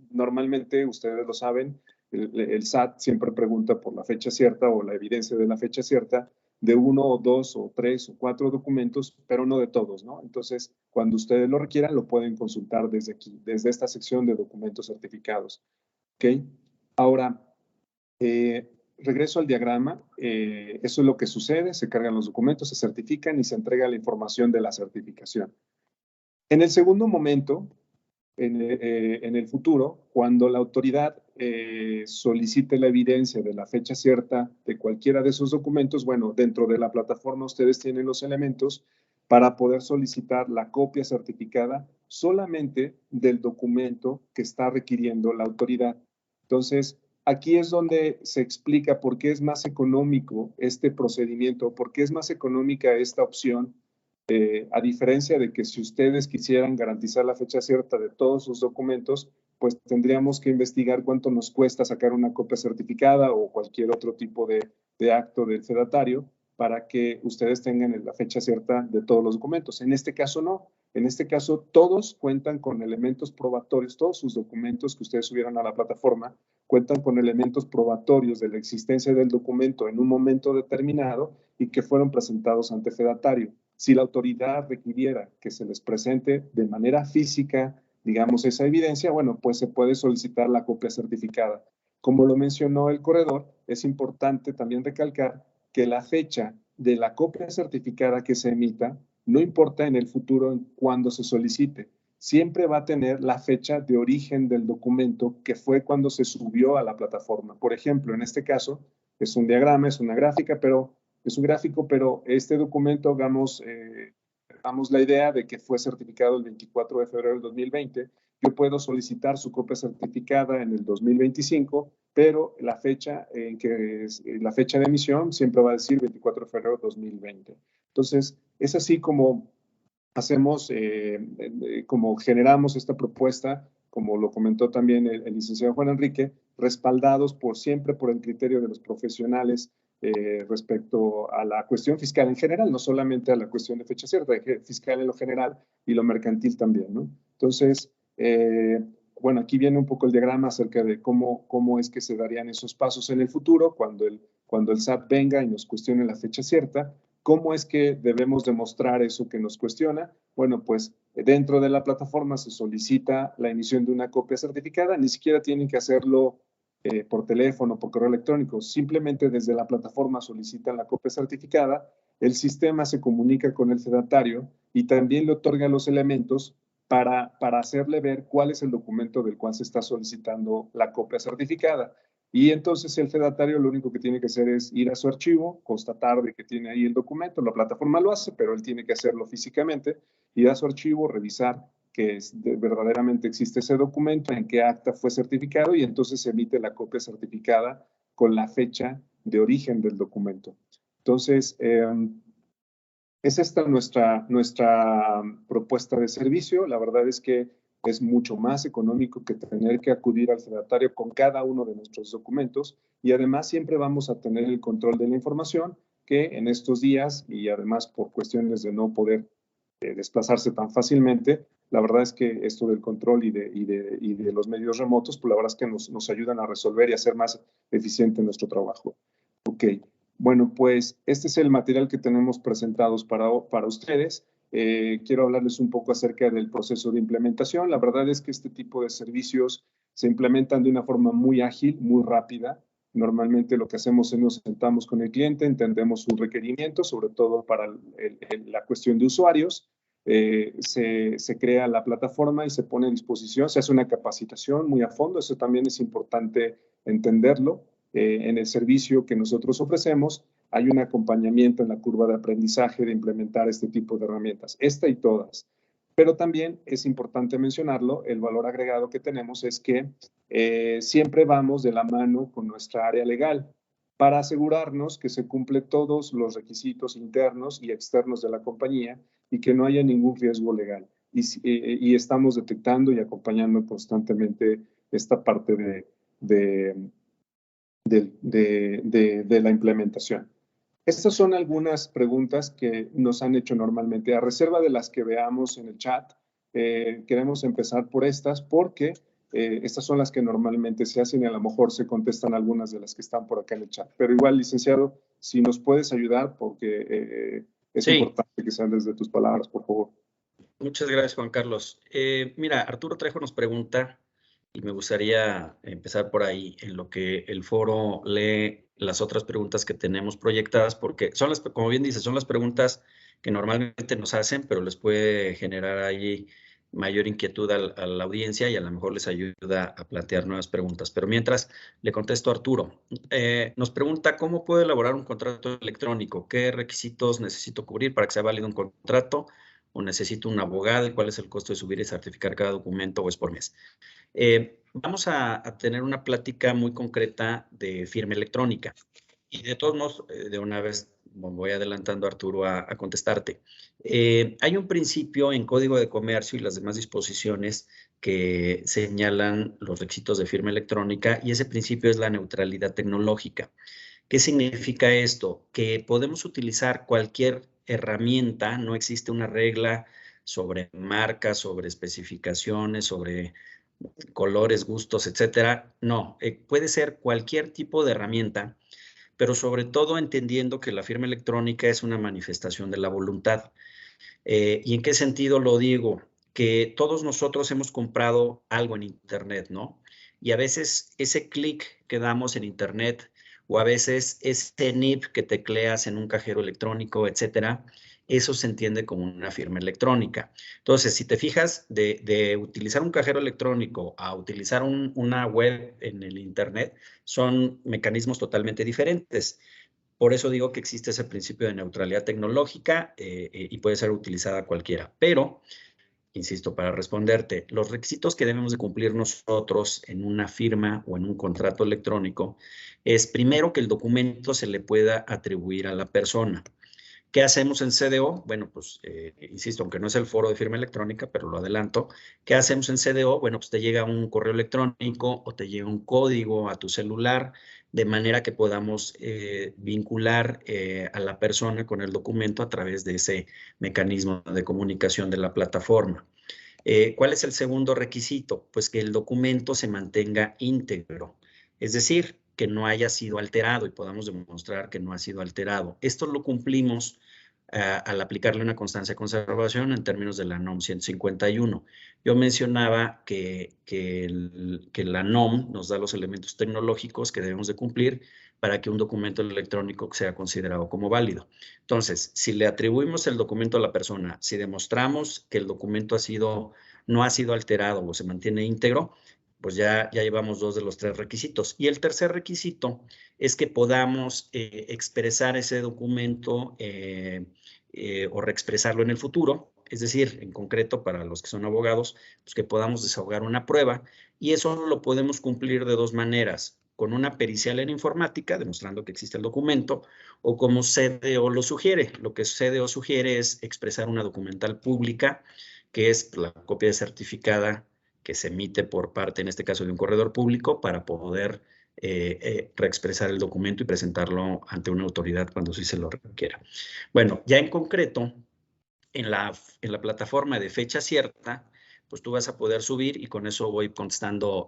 Normalmente, ustedes lo saben, el SAT siempre pregunta por la fecha cierta o la evidencia de la fecha cierta de 1 o 2 o 3 o 4 documentos, pero no de todos, ¿no? Entonces, cuando ustedes lo requieran, lo pueden consultar desde aquí, desde esta sección de documentos certificados. ¿Ok? Ahora, regreso al diagrama. Eso es lo que sucede: se cargan los documentos, se certifican y se entrega la información de la certificación. En el segundo momento, en el futuro, cuando la autoridad solicite la evidencia de la fecha cierta de cualquiera de esos documentos, bueno, dentro de la plataforma ustedes tienen los elementos para poder solicitar la copia certificada solamente del documento que está requiriendo la autoridad. Entonces, aquí es donde se explica por qué es más económico este procedimiento, por qué es más económica esta opción. A diferencia de que si ustedes quisieran garantizar la fecha cierta de todos sus documentos, pues tendríamos que investigar cuánto nos cuesta sacar una copia certificada o cualquier otro tipo de acto del fedatario para que ustedes tengan la fecha cierta de todos los documentos. En este caso no. En este caso todos cuentan con elementos probatorios, todos sus documentos que ustedes subieron a la plataforma cuentan con elementos probatorios de la existencia del documento en un momento determinado y que fueron presentados ante fedatario. Si la autoridad requiriera que se les presente de manera física, digamos, esa evidencia, bueno, pues se puede solicitar la copia certificada. Como lo mencionó el corredor, es importante también recalcar que la fecha de la copia certificada que se emita no importa en el futuro cuando se solicite. Siempre va a tener la fecha de origen del documento, que fue cuando se subió a la plataforma. Por ejemplo, en este caso, es un diagrama, es una gráfica, pero es un gráfico, pero este documento, damos la idea de que fue certificado el 24 de febrero del 2020. Yo puedo solicitar su copia certificada en el 2025, pero la fecha la fecha de emisión siempre va a decir 24 de febrero del 2020. Entonces, es así como hacemos, como generamos esta propuesta, como lo comentó también el licenciado Juan Enrique, respaldados siempre por el criterio de los profesionales respecto a la cuestión fiscal en general, no solamente a la cuestión de fecha cierta, fiscal en lo general y lo mercantil también, ¿no? Entonces, bueno, aquí viene un poco el diagrama acerca de cómo es que se darían esos pasos en el futuro cuando el SAT venga y nos cuestione la fecha cierta. ¿Cómo es que debemos demostrar eso que nos cuestiona? Bueno, pues dentro de la plataforma se solicita la emisión de una copia certificada. Ni siquiera tienen que hacerlo por teléfono, por correo electrónico. Simplemente desde la plataforma solicitan la copia certificada. El sistema se comunica con el fedatario y también le otorga los elementos para hacerle ver cuál es el documento del cual se está solicitando la copia certificada. Y entonces el fedatario lo único que tiene que hacer es ir a su archivo, constatar de que tiene ahí el documento. La plataforma lo hace, pero él tiene que hacerlo físicamente, ir a su archivo, revisar que verdaderamente existe ese documento, en qué acta fue certificado, y entonces se emite la copia certificada con la fecha de origen del documento. Entonces, es esta nuestra propuesta de servicio. La verdad es que es mucho más económico que tener que acudir al fedatario con cada uno de nuestros documentos, y además siempre vamos a tener el control de la información, que en estos días, y además por cuestiones de no poder desplazarse tan fácilmente, la verdad es que esto del control y de los medios remotos, pues la verdad es que nos ayudan a resolver y a hacer más eficiente nuestro trabajo. Ok. Bueno, pues este es el material que tenemos presentados para ustedes. Quiero hablarles un poco acerca del proceso de implementación. La verdad es que este tipo de servicios se implementan de una forma muy ágil, muy rápida. Normalmente lo que hacemos es nos sentamos con el cliente, entendemos sus requerimientos, sobre todo para la cuestión de usuarios. se crea la plataforma y se pone a disposición, se hace una capacitación muy a fondo, eso también es importante entenderlo. En el servicio que nosotros ofrecemos hay un acompañamiento en la curva de aprendizaje de implementar este tipo de herramientas, esta y todas. Pero también es importante mencionarlo, el valor agregado que tenemos es que siempre vamos de la mano con nuestra área legal para asegurarnos que se cumplen todos los requisitos internos y externos de la compañía y que no haya ningún riesgo legal. Y estamos detectando y acompañando constantemente esta parte de la implementación. Estas son algunas preguntas que nos han hecho normalmente. A reserva de las que veamos en el chat, queremos empezar por estas porque estas son las que normalmente se hacen y a lo mejor se contestan algunas de las que están por acá en el chat. Pero igual, licenciado, si nos puedes ayudar porque es importante que sean desde tus palabras, por favor. Muchas gracias, Juan Carlos. Mira, Arturo Trejo nos pregunta, y me gustaría empezar por ahí, en lo que el foro lee las otras preguntas que tenemos proyectadas, porque son las, como bien dice, son las preguntas que normalmente nos hacen, pero les puede generar ahí mayor inquietud a la audiencia y a lo mejor les ayuda a plantear nuevas preguntas. Pero mientras, le contesto a Arturo. Nos pregunta, ¿cómo puedo elaborar un contrato electrónico? ¿Qué requisitos necesito cubrir para que sea válido un contrato? ¿O necesito un abogado? ¿Y cuál es el costo de subir y certificar cada documento o es por mes? Vamos a tener una plática muy concreta de firma electrónica. Y de todos modos, de una vez voy adelantando, Arturo, a contestarte. Hay un principio en Código de Comercio y las demás disposiciones que señalan los requisitos de firma electrónica, y ese principio es la neutralidad tecnológica. ¿Qué significa esto? Que podemos utilizar cualquier herramienta, no existe una regla sobre marcas, sobre especificaciones, sobre colores, gustos, etcétera. No, puede ser cualquier tipo de herramienta, pero sobre todo entendiendo que la firma electrónica es una manifestación de la voluntad. ¿Y en qué sentido lo digo? Que todos nosotros hemos comprado algo en Internet, ¿no? Y a veces ese clic que damos en Internet o a veces ese NIP que tecleas en un cajero electrónico, etcétera, eso se entiende como una firma electrónica. Entonces, si te fijas, de utilizar un cajero electrónico a utilizar una web en el Internet, son mecanismos totalmente diferentes. Por eso digo que existe ese principio de neutralidad tecnológica y puede ser utilizada cualquiera. Pero, insisto, para responderte, los requisitos que debemos de cumplir nosotros en una firma o en un contrato electrónico es primero que el documento se le pueda atribuir a la persona. ¿Qué hacemos en CDO? Bueno, pues, insisto, aunque no es el foro de firma electrónica, pero lo adelanto. ¿Qué hacemos en CDO? Bueno, pues te llega un correo electrónico o te llega un código a tu celular, de manera que podamos vincular a la persona con el documento a través de ese mecanismo de comunicación de la plataforma. ¿Cuál es el segundo requisito? Pues que el documento se mantenga íntegro. Es decir, que no haya sido alterado y podamos demostrar que no ha sido alterado. Esto lo cumplimos al aplicarle una constancia de conservación en términos de la NOM 151. Yo mencionaba que la NOM nos da los elementos tecnológicos que debemos de cumplir para que un documento electrónico sea considerado como válido. Entonces, si le atribuimos el documento a la persona, si demostramos que el documento no ha sido alterado o se mantiene íntegro, pues ya llevamos 2 de los 3 requisitos. Y el tercer requisito es que podamos expresar ese documento o reexpresarlo en el futuro, es decir, en concreto para los que son abogados, pues que podamos desahogar una prueba, y eso lo podemos cumplir de 2 maneras, con una pericial en informática, demostrando que existe el documento, o como CDO lo sugiere. Lo que CDO sugiere es expresar una documental pública, que es la copia certificada que se emite por parte, en este caso, de un corredor público para poder reexpresar el documento y presentarlo ante una autoridad cuando sí se lo requiera. Bueno, ya en concreto, en la plataforma de fecha cierta, pues tú vas a poder subir, y con eso voy contestando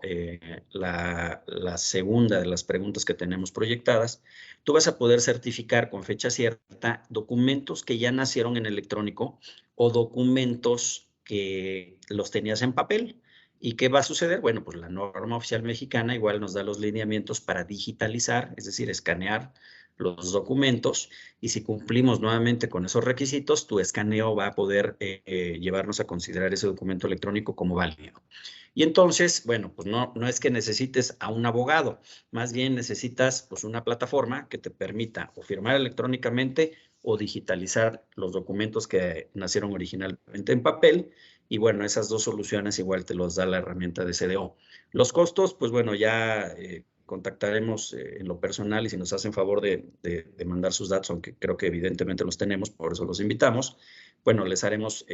la segunda de las preguntas que tenemos proyectadas. Tú vas a poder certificar con fecha cierta documentos que ya nacieron en electrónico o documentos que los tenías en papel. ¿Y qué va a suceder? Bueno, pues la norma oficial mexicana igual nos da los lineamientos para digitalizar, es decir, escanear los documentos, y si cumplimos nuevamente con esos requisitos, tu escaneo va a poder llevarnos a considerar ese documento electrónico como válido. Y entonces, bueno, pues no es que necesites a un abogado, más bien necesitas pues una plataforma que te permita o firmar electrónicamente o digitalizar los documentos que nacieron originalmente en papel. Y bueno, esas dos soluciones igual te los da la herramienta de CDO. Los costos, pues bueno, ya contactaremos en lo personal, y si nos hacen favor de mandar sus datos, aunque creo que evidentemente los tenemos, por eso los invitamos, bueno, les haremos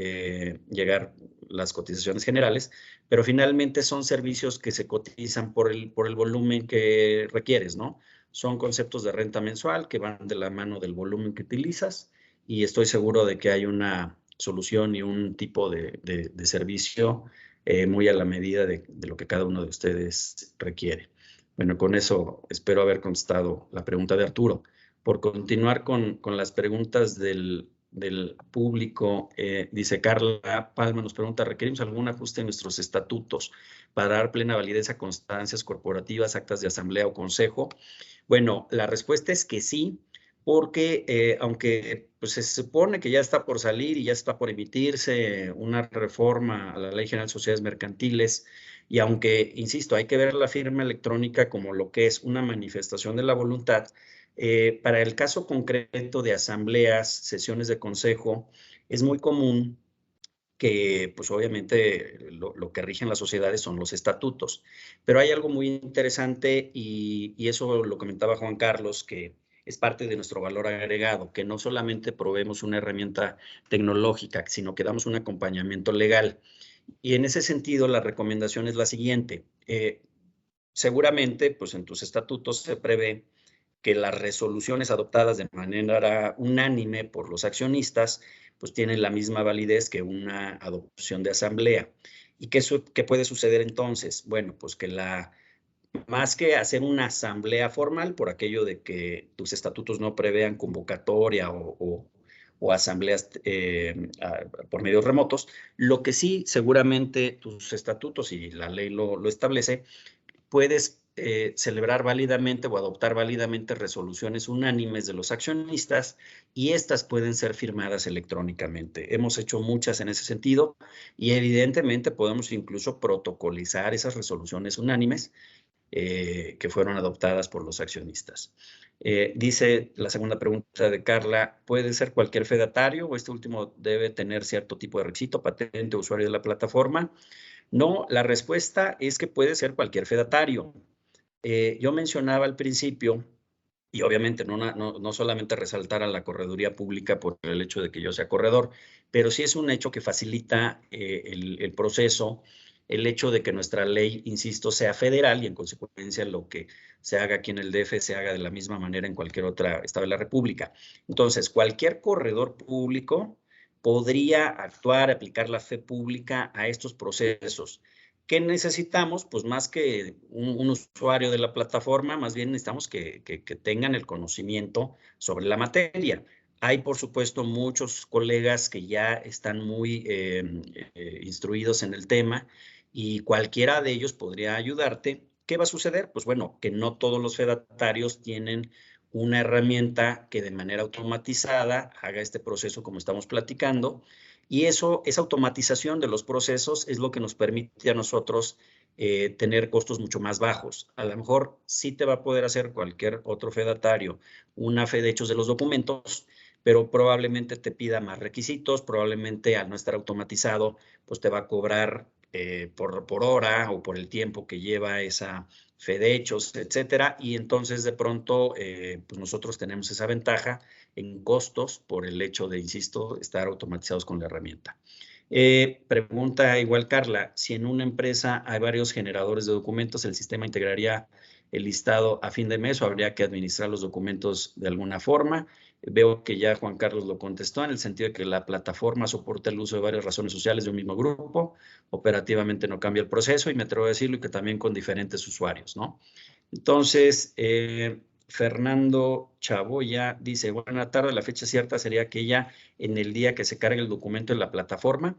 llegar las cotizaciones generales, pero finalmente son servicios que se cotizan por el volumen que requieres, ¿no? Son conceptos de renta mensual que van de la mano del volumen que utilizas, y estoy seguro de que hay una solución y un tipo de servicio muy a la medida de lo que cada uno de ustedes requiere. Bueno, con eso espero haber contestado la pregunta de Arturo. Por continuar con las preguntas del público, dice Carla Palma, nos pregunta, ¿requerimos algún ajuste en nuestros estatutos para dar plena validez a constancias corporativas, actas de asamblea o consejo? Bueno, la respuesta es que sí, porque aunque pues, se supone que ya está por salir y ya está por emitirse una reforma a la Ley General de Sociedades Mercantiles, y aunque, insisto, hay que ver la firma electrónica como lo que es una manifestación de la voluntad, para el caso concreto de asambleas, sesiones de consejo, es muy común que, pues obviamente, lo que rigen las sociedades son los estatutos. Pero hay algo muy interesante, y eso lo comentaba Juan Carlos, que es parte de nuestro valor agregado, que no solamente proveemos una herramienta tecnológica, sino que damos un acompañamiento legal. Y en ese sentido, la recomendación es la siguiente. Seguramente, pues en tus estatutos se prevé que las resoluciones adoptadas de manera unánime por los accionistas, pues tienen la misma validez que una adopción de asamblea. ¿Y qué puede suceder entonces? Bueno, pues que más que hacer una asamblea formal, por aquello de que tus estatutos no prevean convocatoria o asambleas por medios remotos, lo que sí seguramente tus estatutos y la ley lo establece, puedes celebrar válidamente o adoptar válidamente resoluciones unánimes de los accionistas, y estas pueden ser firmadas electrónicamente. Hemos hecho muchas en ese sentido, y evidentemente podemos incluso protocolizar esas resoluciones unánimes que fueron adoptadas por los accionistas. Dice la segunda pregunta de Carla, ¿puede ser cualquier fedatario o este último debe tener cierto tipo de requisito, patente, usuario de la plataforma? No, la respuesta es que puede ser cualquier fedatario. Yo mencionaba al principio, y obviamente no solamente resaltar a la correduría pública por el hecho de que yo sea corredor, pero sí es un hecho que facilita el proceso, el hecho de que nuestra ley, insisto, sea federal, y en consecuencia lo que se haga aquí en el DF se haga de la misma manera en cualquier otro estado de la República. Entonces, cualquier corredor público podría actuar, aplicar la fe pública a estos procesos. ¿Qué necesitamos? Pues más que un usuario de la plataforma, más bien necesitamos que tengan el conocimiento sobre la materia. Hay, por supuesto, muchos colegas que ya están muy instruidos en el tema, y cualquiera de ellos podría ayudarte. ¿Qué va a suceder? Pues bueno, que no todos los fedatarios tienen una herramienta que de manera automatizada haga este proceso como estamos platicando, y esa automatización de los procesos es lo que nos permite a nosotros tener costos mucho más bajos. A lo mejor sí te va a poder hacer cualquier otro fedatario una fe de hechos de los documentos, pero probablemente te pida más requisitos, probablemente al no estar automatizado, pues te va a cobrar por hora o por el tiempo que lleva esa fe de hechos, etcétera, y entonces de pronto pues nosotros tenemos esa ventaja en costos por el hecho de, insisto, estar automatizados con la herramienta. Pregunta igual Carla, si en una empresa hay varios generadores de documentos, ¿el sistema integraría el listado a fin de mes o habría que administrar los documentos de alguna forma? Veo que ya Juan Carlos lo contestó en el sentido de que la plataforma soporta el uso de varias razones sociales de un mismo grupo, operativamente no cambia el proceso, y me atrevo a decirlo, y que también con diferentes usuarios, ¿no? Entonces, Fernando Chaboya dice, buena tarde, la fecha cierta sería aquella en el día que se cargue el documento en la plataforma.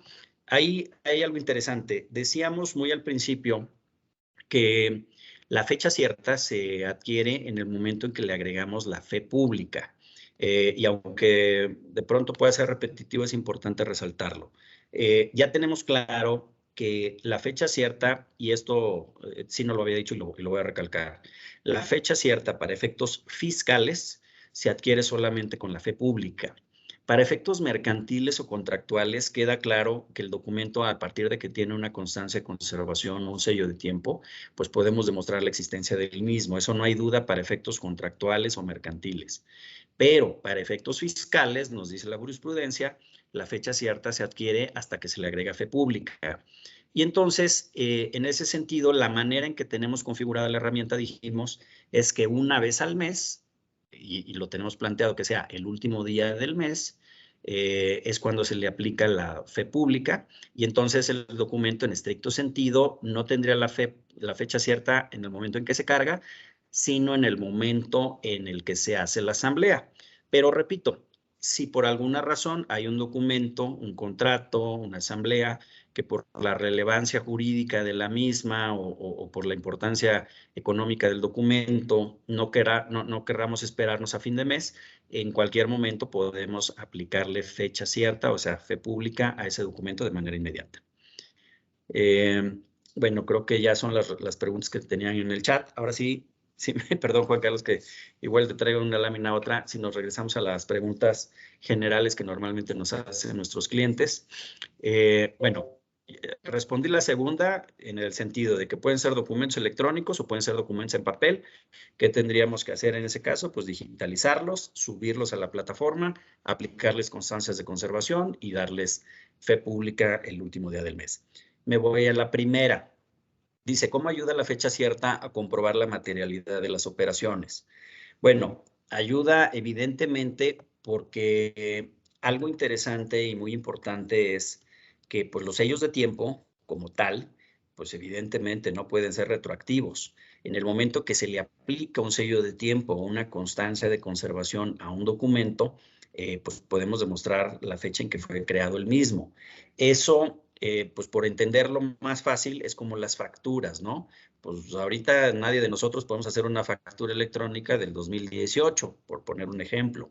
Ahí hay algo interesante. Decíamos muy al principio que La fecha cierta se adquiere en el momento en que le agregamos la fe pública. Y aunque de pronto pueda ser repetitivo, es importante resaltarlo. Ya tenemos claro que la fecha cierta, y esto sí no lo había dicho y lo voy a recalcar, la fecha cierta para efectos fiscales se adquiere solamente con la fe pública. Para efectos mercantiles o contractuales queda claro que el documento, a partir de que tiene una constancia de conservación o un sello de tiempo, pues podemos demostrar la existencia del mismo. Eso no hay duda para efectos contractuales o mercantiles. Pero para efectos fiscales, nos dice la jurisprudencia, la fecha cierta se adquiere hasta que se le agrega fe pública. Y entonces, en ese sentido, la manera en que tenemos configurada la herramienta, dijimos, es que una vez al mes, y lo tenemos planteado que sea el último día del mes, es cuando se le aplica la fe pública, y entonces el documento en estricto sentido no tendría la fecha cierta en el momento en que se carga, sino en el momento en el que se hace la asamblea. Pero repito, si por alguna razón hay un documento, un contrato, una asamblea, que por la relevancia jurídica de la misma o por la importancia económica del documento no querramos esperarnos a fin de mes, en cualquier momento podemos aplicarle fecha cierta, o sea, fe pública a ese documento de manera inmediata. Bueno, creo que ya son las preguntas que tenían en el chat. Ahora sí, perdón, Juan Carlos, que igual te traigo una lámina a otra. Si nos regresamos a las preguntas generales que normalmente nos hacen nuestros clientes. Bueno, respondí la segunda en el sentido de que pueden ser documentos electrónicos o pueden ser documentos en papel. ¿Qué tendríamos que hacer en ese caso? Pues digitalizarlos, subirlos a la plataforma, aplicarles constancias de conservación y darles fe pública el último día del mes. Me voy a la primera. Dice, ¿cómo ayuda la fecha cierta a comprobar la materialidad de las operaciones? Bueno, ayuda evidentemente porque algo interesante y muy importante es que pues, los sellos de tiempo, como tal, pues evidentemente no pueden ser retroactivos. En el momento que se le aplica un sello de tiempo o una constancia de conservación a un documento, pues podemos demostrar la fecha en que fue creado el mismo. Eso, pues por entenderlo más fácil, es como las facturas, ¿no? Pues ahorita nadie de nosotros podemos hacer una factura electrónica del 2018, por poner un ejemplo.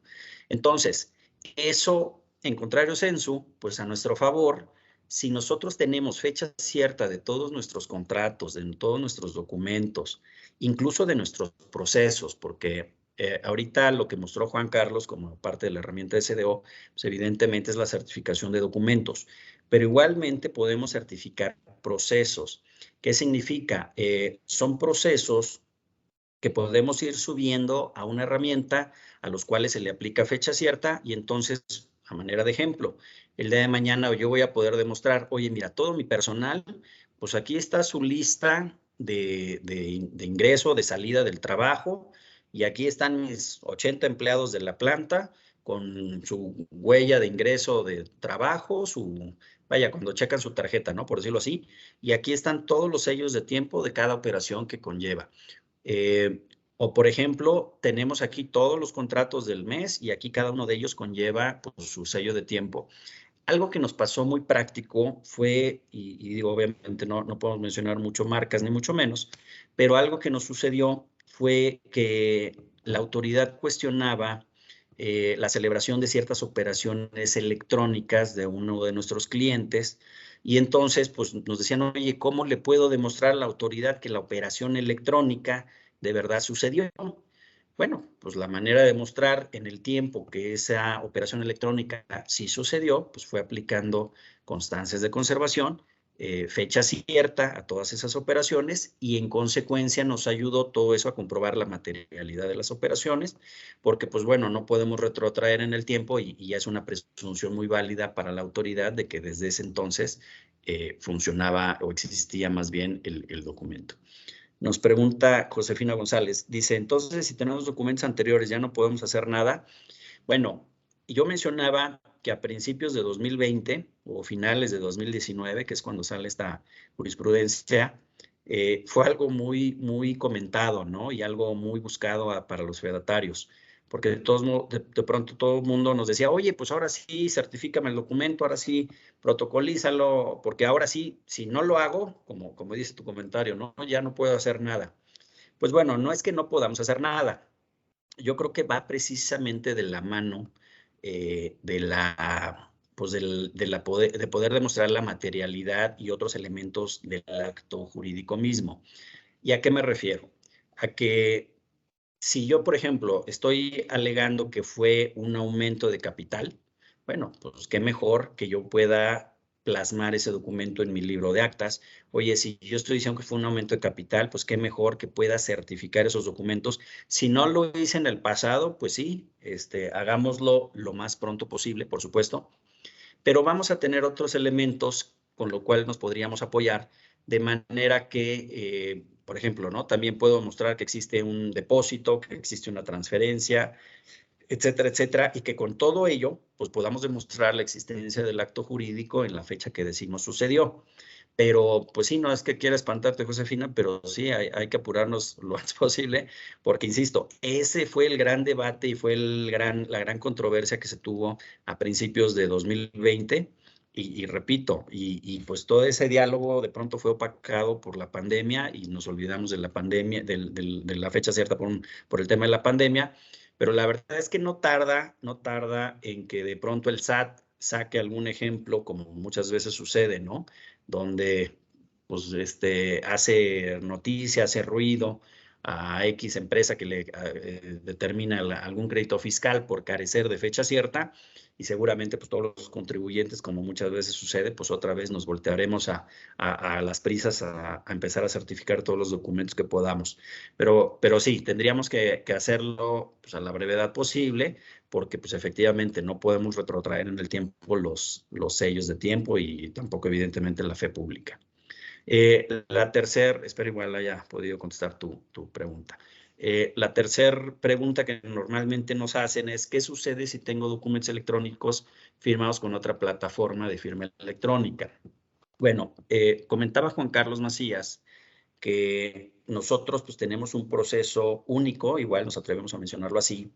Entonces, eso, en contrario sensu, pues a nuestro favor, si nosotros tenemos fecha cierta de todos nuestros contratos, de todos nuestros documentos, incluso de nuestros procesos, porque ahorita lo que mostró Juan Carlos como parte de la herramienta de CDO, pues evidentemente es la certificación de documentos, pero igualmente podemos certificar procesos. ¿Qué significa? Son procesos que podemos ir subiendo a una herramienta a los cuales se le aplica fecha cierta y entonces, a manera de ejemplo, el día de mañana yo voy a poder demostrar, oye, mira, todo mi personal, pues aquí está su lista de ingreso, de salida del trabajo, y aquí están mis 80 empleados de la planta con su huella de ingreso de trabajo, vaya, cuando checan su tarjeta, ¿no? Por decirlo así, y aquí están todos los sellos de tiempo de cada operación que conlleva. O, por ejemplo, tenemos aquí todos los contratos del mes y aquí cada uno de ellos conlleva pues, su sello de tiempo. Algo que nos pasó muy práctico fue, y digo, obviamente no podemos mencionar mucho marcas ni mucho menos, pero algo que nos sucedió fue que la autoridad cuestionaba la celebración de ciertas operaciones electrónicas de uno de nuestros clientes y entonces pues nos decían, oye, ¿cómo le puedo demostrar a la autoridad que la operación electrónica de verdad sucedió? Bueno, pues la manera de demostrar en el tiempo que esa operación electrónica sí sucedió, pues fue aplicando constancias de conservación, fecha cierta a todas esas operaciones y en consecuencia nos ayudó todo eso a comprobar la materialidad de las operaciones, porque pues bueno, no podemos retrotraer en el tiempo y ya es una presunción muy válida para la autoridad de que desde ese entonces funcionaba o existía más bien el documento. Nos pregunta Josefina González, dice, entonces si tenemos documentos anteriores ya no podemos hacer nada. Bueno, yo mencionaba que a principios de 2020 o finales de 2019, que es cuando sale esta jurisprudencia, fue algo muy comentado, ¿no? Y algo muy buscado para los fedatarios, porque de pronto todo el mundo nos decía, oye, pues ahora sí, certifícame el documento, ahora sí, protocolízalo, porque ahora sí, si no lo hago, como dice tu comentario, ¿no? Ya no puedo hacer nada. Pues bueno, no es que no podamos hacer nada. Yo creo que va precisamente de la mano de poder demostrar la materialidad y otros elementos del acto jurídico mismo. ¿Y a qué me refiero? A que si yo, por ejemplo, estoy alegando que fue un aumento de capital, bueno, pues qué mejor que yo pueda plasmar ese documento en mi libro de actas. Oye, si yo estoy diciendo que fue un aumento de capital, pues qué mejor que pueda certificar esos documentos. Si no lo hice en el pasado, pues sí, hagámoslo lo más pronto posible, por supuesto, pero vamos a tener otros elementos con lo cual nos podríamos apoyar, de manera que, por ejemplo, ¿no? También puedo mostrar que existe un depósito, que existe una transferencia, etcétera, etcétera, y que con todo ello, pues podamos demostrar la existencia del acto jurídico en la fecha que decimos sucedió. Pero, pues sí, no es que quiera espantarte, Josefina, pero sí hay que apurarnos lo antes posible, porque, insisto, ese fue el gran debate y fue la gran controversia que se tuvo a principios de 2020. Y repito, pues todo ese diálogo de pronto fue opacado por la pandemia y nos olvidamos de la pandemia, de la fecha cierta por el tema de la pandemia. Pero la verdad es que no tarda en que de pronto el SAT saque algún ejemplo, como muchas veces sucede, ¿no? Donde pues, hace noticia, hace ruido a X empresa que le determina algún crédito fiscal por carecer de fecha cierta, y seguramente pues todos los contribuyentes, como muchas veces sucede, pues otra vez nos voltearemos a las prisas a empezar a certificar todos los documentos que podamos. Pero sí, tendríamos que hacerlo pues, a la brevedad posible, porque pues efectivamente no podemos retrotraer en el tiempo los sellos de tiempo y tampoco evidentemente la fe pública. La tercera, espero igual haya podido contestar tu pregunta. La tercera pregunta que normalmente nos hacen es, ¿qué sucede si tengo documentos electrónicos firmados con otra plataforma de firma electrónica? Bueno, comentaba Juan Carlos Macías que nosotros pues tenemos un proceso único, igual nos atrevemos a mencionarlo así,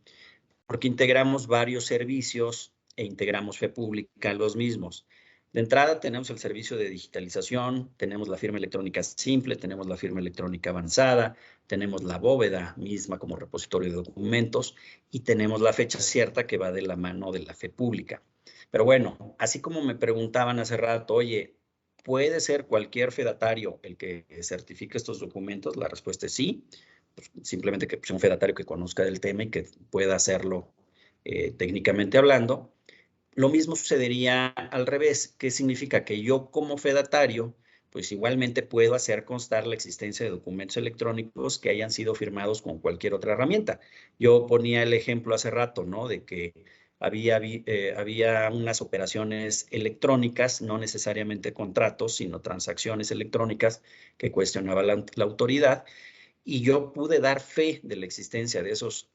porque integramos varios servicios e integramos fe pública los mismos. De entrada tenemos el servicio de digitalización, tenemos la firma electrónica simple, tenemos la firma electrónica avanzada, tenemos la bóveda misma como repositorio de documentos y tenemos la fecha cierta que va de la mano de la fe pública. Pero bueno, así como me preguntaban hace rato, oye, ¿puede ser cualquier fedatario el que certifique estos documentos? La respuesta es sí. Pues simplemente que sea un fedatario que conozca del tema y que pueda hacerlo técnicamente hablando. Lo mismo sucedería al revés. ¿Qué significa? Que yo como fedatario, pues igualmente puedo hacer constar la existencia de documentos electrónicos que hayan sido firmados con cualquier otra herramienta. Yo ponía el ejemplo hace rato, ¿no? De que había unas operaciones electrónicas, no necesariamente contratos, sino transacciones electrónicas que cuestionaba la autoridad. Y yo pude dar fe de la existencia de esos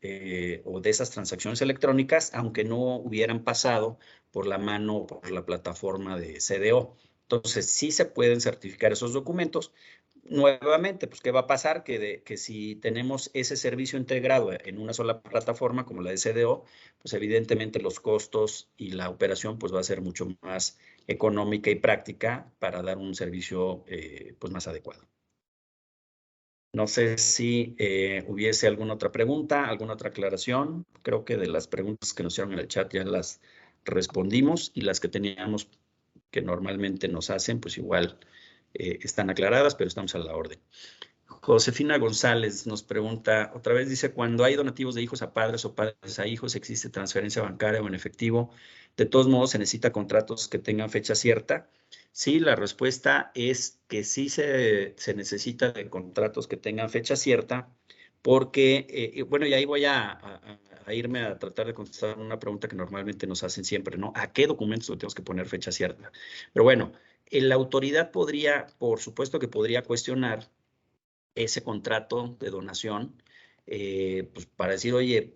o de esas transacciones electrónicas, aunque no hubieran pasado por la mano o por la plataforma de CDO. Entonces, sí se pueden certificar esos documentos. Nuevamente, pues, ¿qué va a pasar? Que si tenemos ese servicio integrado en una sola plataforma como la de CDO, pues evidentemente los costos y la operación pues va a ser mucho más económica y práctica para dar un servicio pues más adecuado. No sé si hubiese alguna otra pregunta, alguna otra aclaración. Creo que de las preguntas que nos hicieron en el chat ya las respondimos y las que teníamos que normalmente nos hacen, pues igual están aclaradas, pero estamos a la orden. Josefina González nos pregunta, otra vez dice, cuando hay donativos de hijos a padres o padres a hijos, ¿existe transferencia bancaria o en efectivo? De todos modos, ¿se necesita contratos que tengan fecha cierta? Sí, la respuesta es que sí se necesita de contratos que tengan fecha cierta, porque, bueno, y ahí voy a irme a tratar de contestar una pregunta que normalmente nos hacen siempre, ¿no? ¿A qué documentos le tenemos que poner fecha cierta? Pero bueno, la autoridad podría, por supuesto que podría cuestionar ese contrato de donación, pues para decir, oye,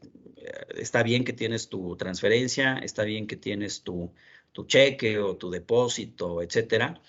está bien que tienes tu transferencia, está bien que tienes tu cheque o tu depósito, etcétera,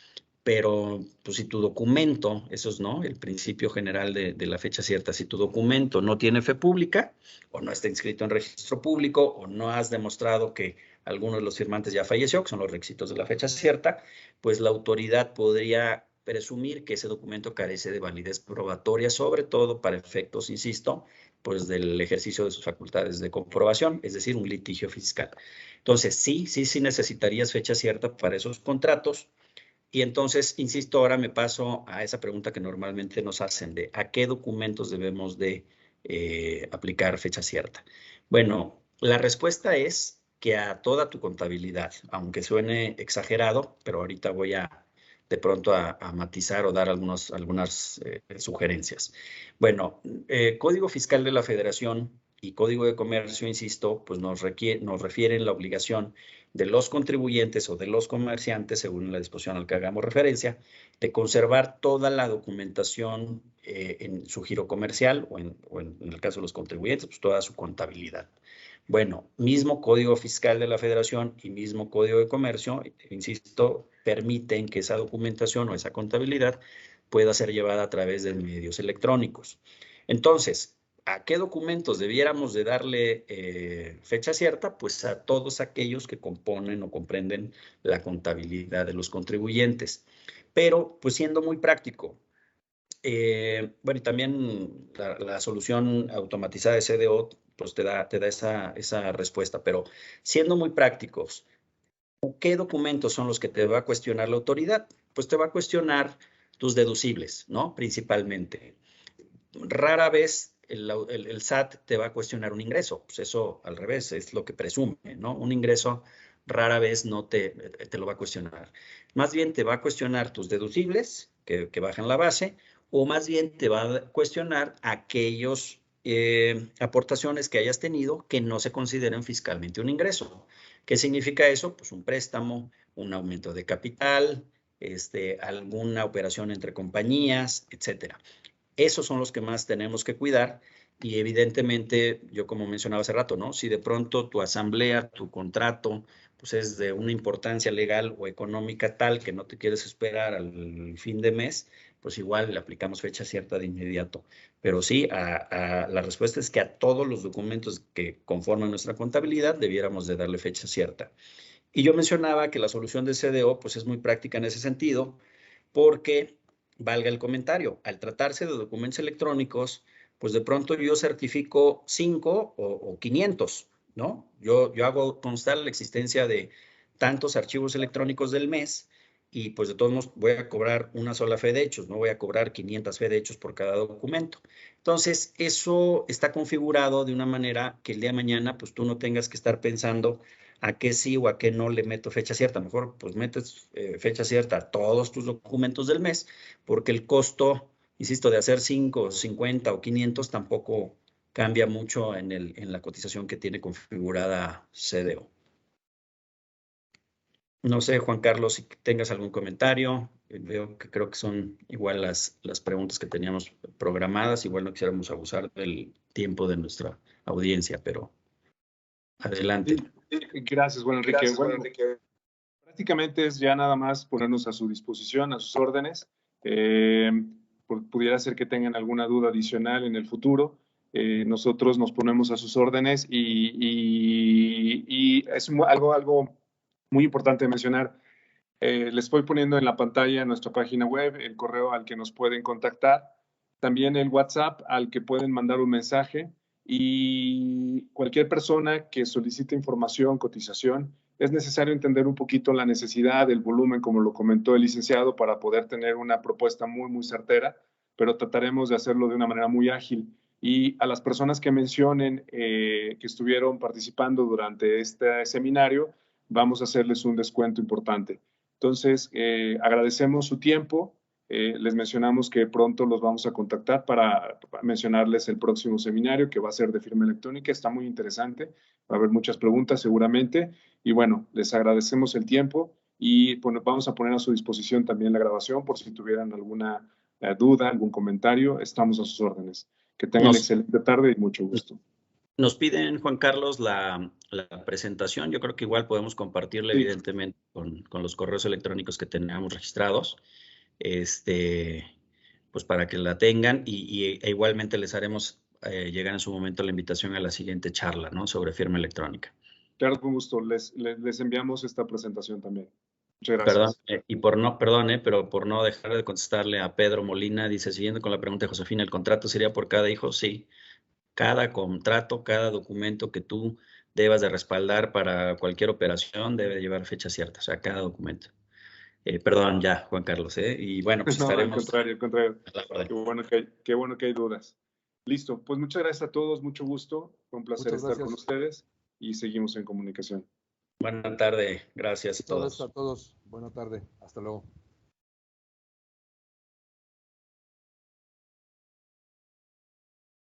pero pues si tu documento, eso es, ¿no?, el principio general de la fecha cierta, si tu documento no tiene fe pública o no está inscrito en registro público o no has demostrado que alguno de los firmantes ya falleció, que son los requisitos de la fecha cierta, pues la autoridad podría presumir que ese documento carece de validez probatoria, sobre todo para efectos, insisto, pues del ejercicio de sus facultades de comprobación, es decir, un litigio fiscal. Entonces, sí necesitarías fecha cierta para esos contratos. Y entonces, insisto, ahora me paso a esa pregunta que normalmente nos hacen de ¿a qué documentos debemos de aplicar fecha cierta? Bueno, la respuesta es que a toda tu contabilidad, aunque suene exagerado, pero ahorita voy de pronto a matizar o dar algunas sugerencias. Bueno, Código Fiscal de la Federación y Código de Comercio, insisto, pues nos refieren la obligación de los contribuyentes o de los comerciantes, según la disposición al que hagamos referencia, de conservar toda la documentación en su giro comercial o en el caso de los contribuyentes, pues toda su contabilidad. Bueno, mismo Código Fiscal de la Federación y mismo Código de Comercio, insisto, permiten que esa documentación o esa contabilidad pueda ser llevada a través de medios electrónicos. Entonces, ¿a qué documentos debiéramos de darle fecha cierta? Pues a todos aquellos que componen o comprenden la contabilidad de los contribuyentes. Pero, pues siendo muy práctico, bueno, y también la solución automatizada de CDO, pues te da esa respuesta, pero siendo muy prácticos, ¿qué documentos son los que te va a cuestionar la autoridad? Pues te va a cuestionar tus deducibles, ¿no? Principalmente. Rara vez el SAT te va a cuestionar un ingreso, pues eso al revés, es lo que presume, ¿no? Un ingreso rara vez no te lo va a cuestionar. Más bien te va a cuestionar tus deducibles, que bajan la base, o más bien te va a cuestionar aquellos aportaciones que hayas tenido que no se consideren fiscalmente un ingreso. ¿Qué significa eso? Pues un préstamo, un aumento de capital, alguna operación entre compañías, etcétera. Esos son los que más tenemos que cuidar y evidentemente, yo como mencionaba hace rato, ¿no? Si de pronto tu asamblea, tu contrato, pues es de una importancia legal o económica tal que no te quieres esperar al fin de mes, pues igual le aplicamos fecha cierta de inmediato. Pero sí, la respuesta es que a todos los documentos que conforman nuestra contabilidad debiéramos de darle fecha cierta. Y yo mencionaba que la solución de CDO pues es muy práctica en ese sentido, porque valga el comentario, al tratarse de documentos electrónicos, pues de pronto yo certifico 5 o 500, ¿no? Yo hago constar la existencia de tantos archivos electrónicos del mes y pues de todos modos voy a cobrar una sola fe de hechos, no voy a cobrar 500 fe de hechos por cada documento. Entonces, eso está configurado de una manera que el día de mañana pues tú no tengas que estar pensando a qué sí o a qué no le meto fecha cierta. Mejor pues metes fecha cierta a todos tus documentos del mes, porque el costo, insisto, de hacer 5, 50 o 500 tampoco cambia mucho en la cotización que tiene configurada CDO. No sé, Juan Carlos, si tengas algún comentario. Veo que creo que son igual las preguntas que teníamos programadas. Igual no quisiéramos abusar del tiempo de nuestra audiencia, pero adelante. Gracias, bueno, Enrique. Prácticamente es ya nada más ponernos a su disposición, a sus órdenes. Pudiera ser que tengan alguna duda adicional en el futuro. Nosotros nos ponemos a sus órdenes y es algo muy importante mencionar. Les estoy poniendo en la pantalla nuestra página web, el correo al que nos pueden contactar, también el WhatsApp al que pueden mandar un mensaje y cualquier persona que solicite información, cotización, es necesario entender un poquito la necesidad, el volumen, como lo comentó el licenciado, para poder tener una propuesta muy certera, pero trataremos de hacerlo de una manera muy ágil. Y a las personas que mencionen que estuvieron participando durante este seminario, vamos a hacerles un descuento importante. Entonces, agradecemos su tiempo. Les mencionamos que pronto los vamos a contactar para mencionarles el próximo seminario que va a ser de firma electrónica. Está muy interesante. Va a haber muchas preguntas seguramente. Y bueno, les agradecemos el tiempo y bueno, vamos a poner a su disposición también la grabación por si tuvieran alguna duda, algún comentario. Estamos a sus órdenes. Que tengan excelente tarde y mucho gusto. Nos piden, Juan Carlos, la presentación. Yo creo que igual podemos compartirla, sí, evidentemente, con los correos electrónicos que tenemos registrados, pues para que la tengan e igualmente les haremos llegar en su momento la invitación a la siguiente charla, ¿no? Sobre firma electrónica. Claro, con gusto. Les enviamos esta presentación también. Muchas Perdón, gracias. pero por no dejar de contestarle a Pedro Molina, dice, siguiendo con la pregunta de Josefina, ¿el contrato sería por cada hijo? Sí. Cada contrato, cada documento que tú debas de respaldar para cualquier operación debe llevar fecha cierta, o sea, cada documento. Perdón, ya, Juan Carlos, y bueno, pues No, al estaremos contrario, al contrario. a la orden. Qué bueno que hay dudas. Listo, pues muchas gracias a todos, mucho gusto, fue un placer Muchas estar con gracias. ustedes y seguimos en comunicación. Buena tarde, gracias a Muchas gracias a todos. todos. Buena tarde. Hasta luego.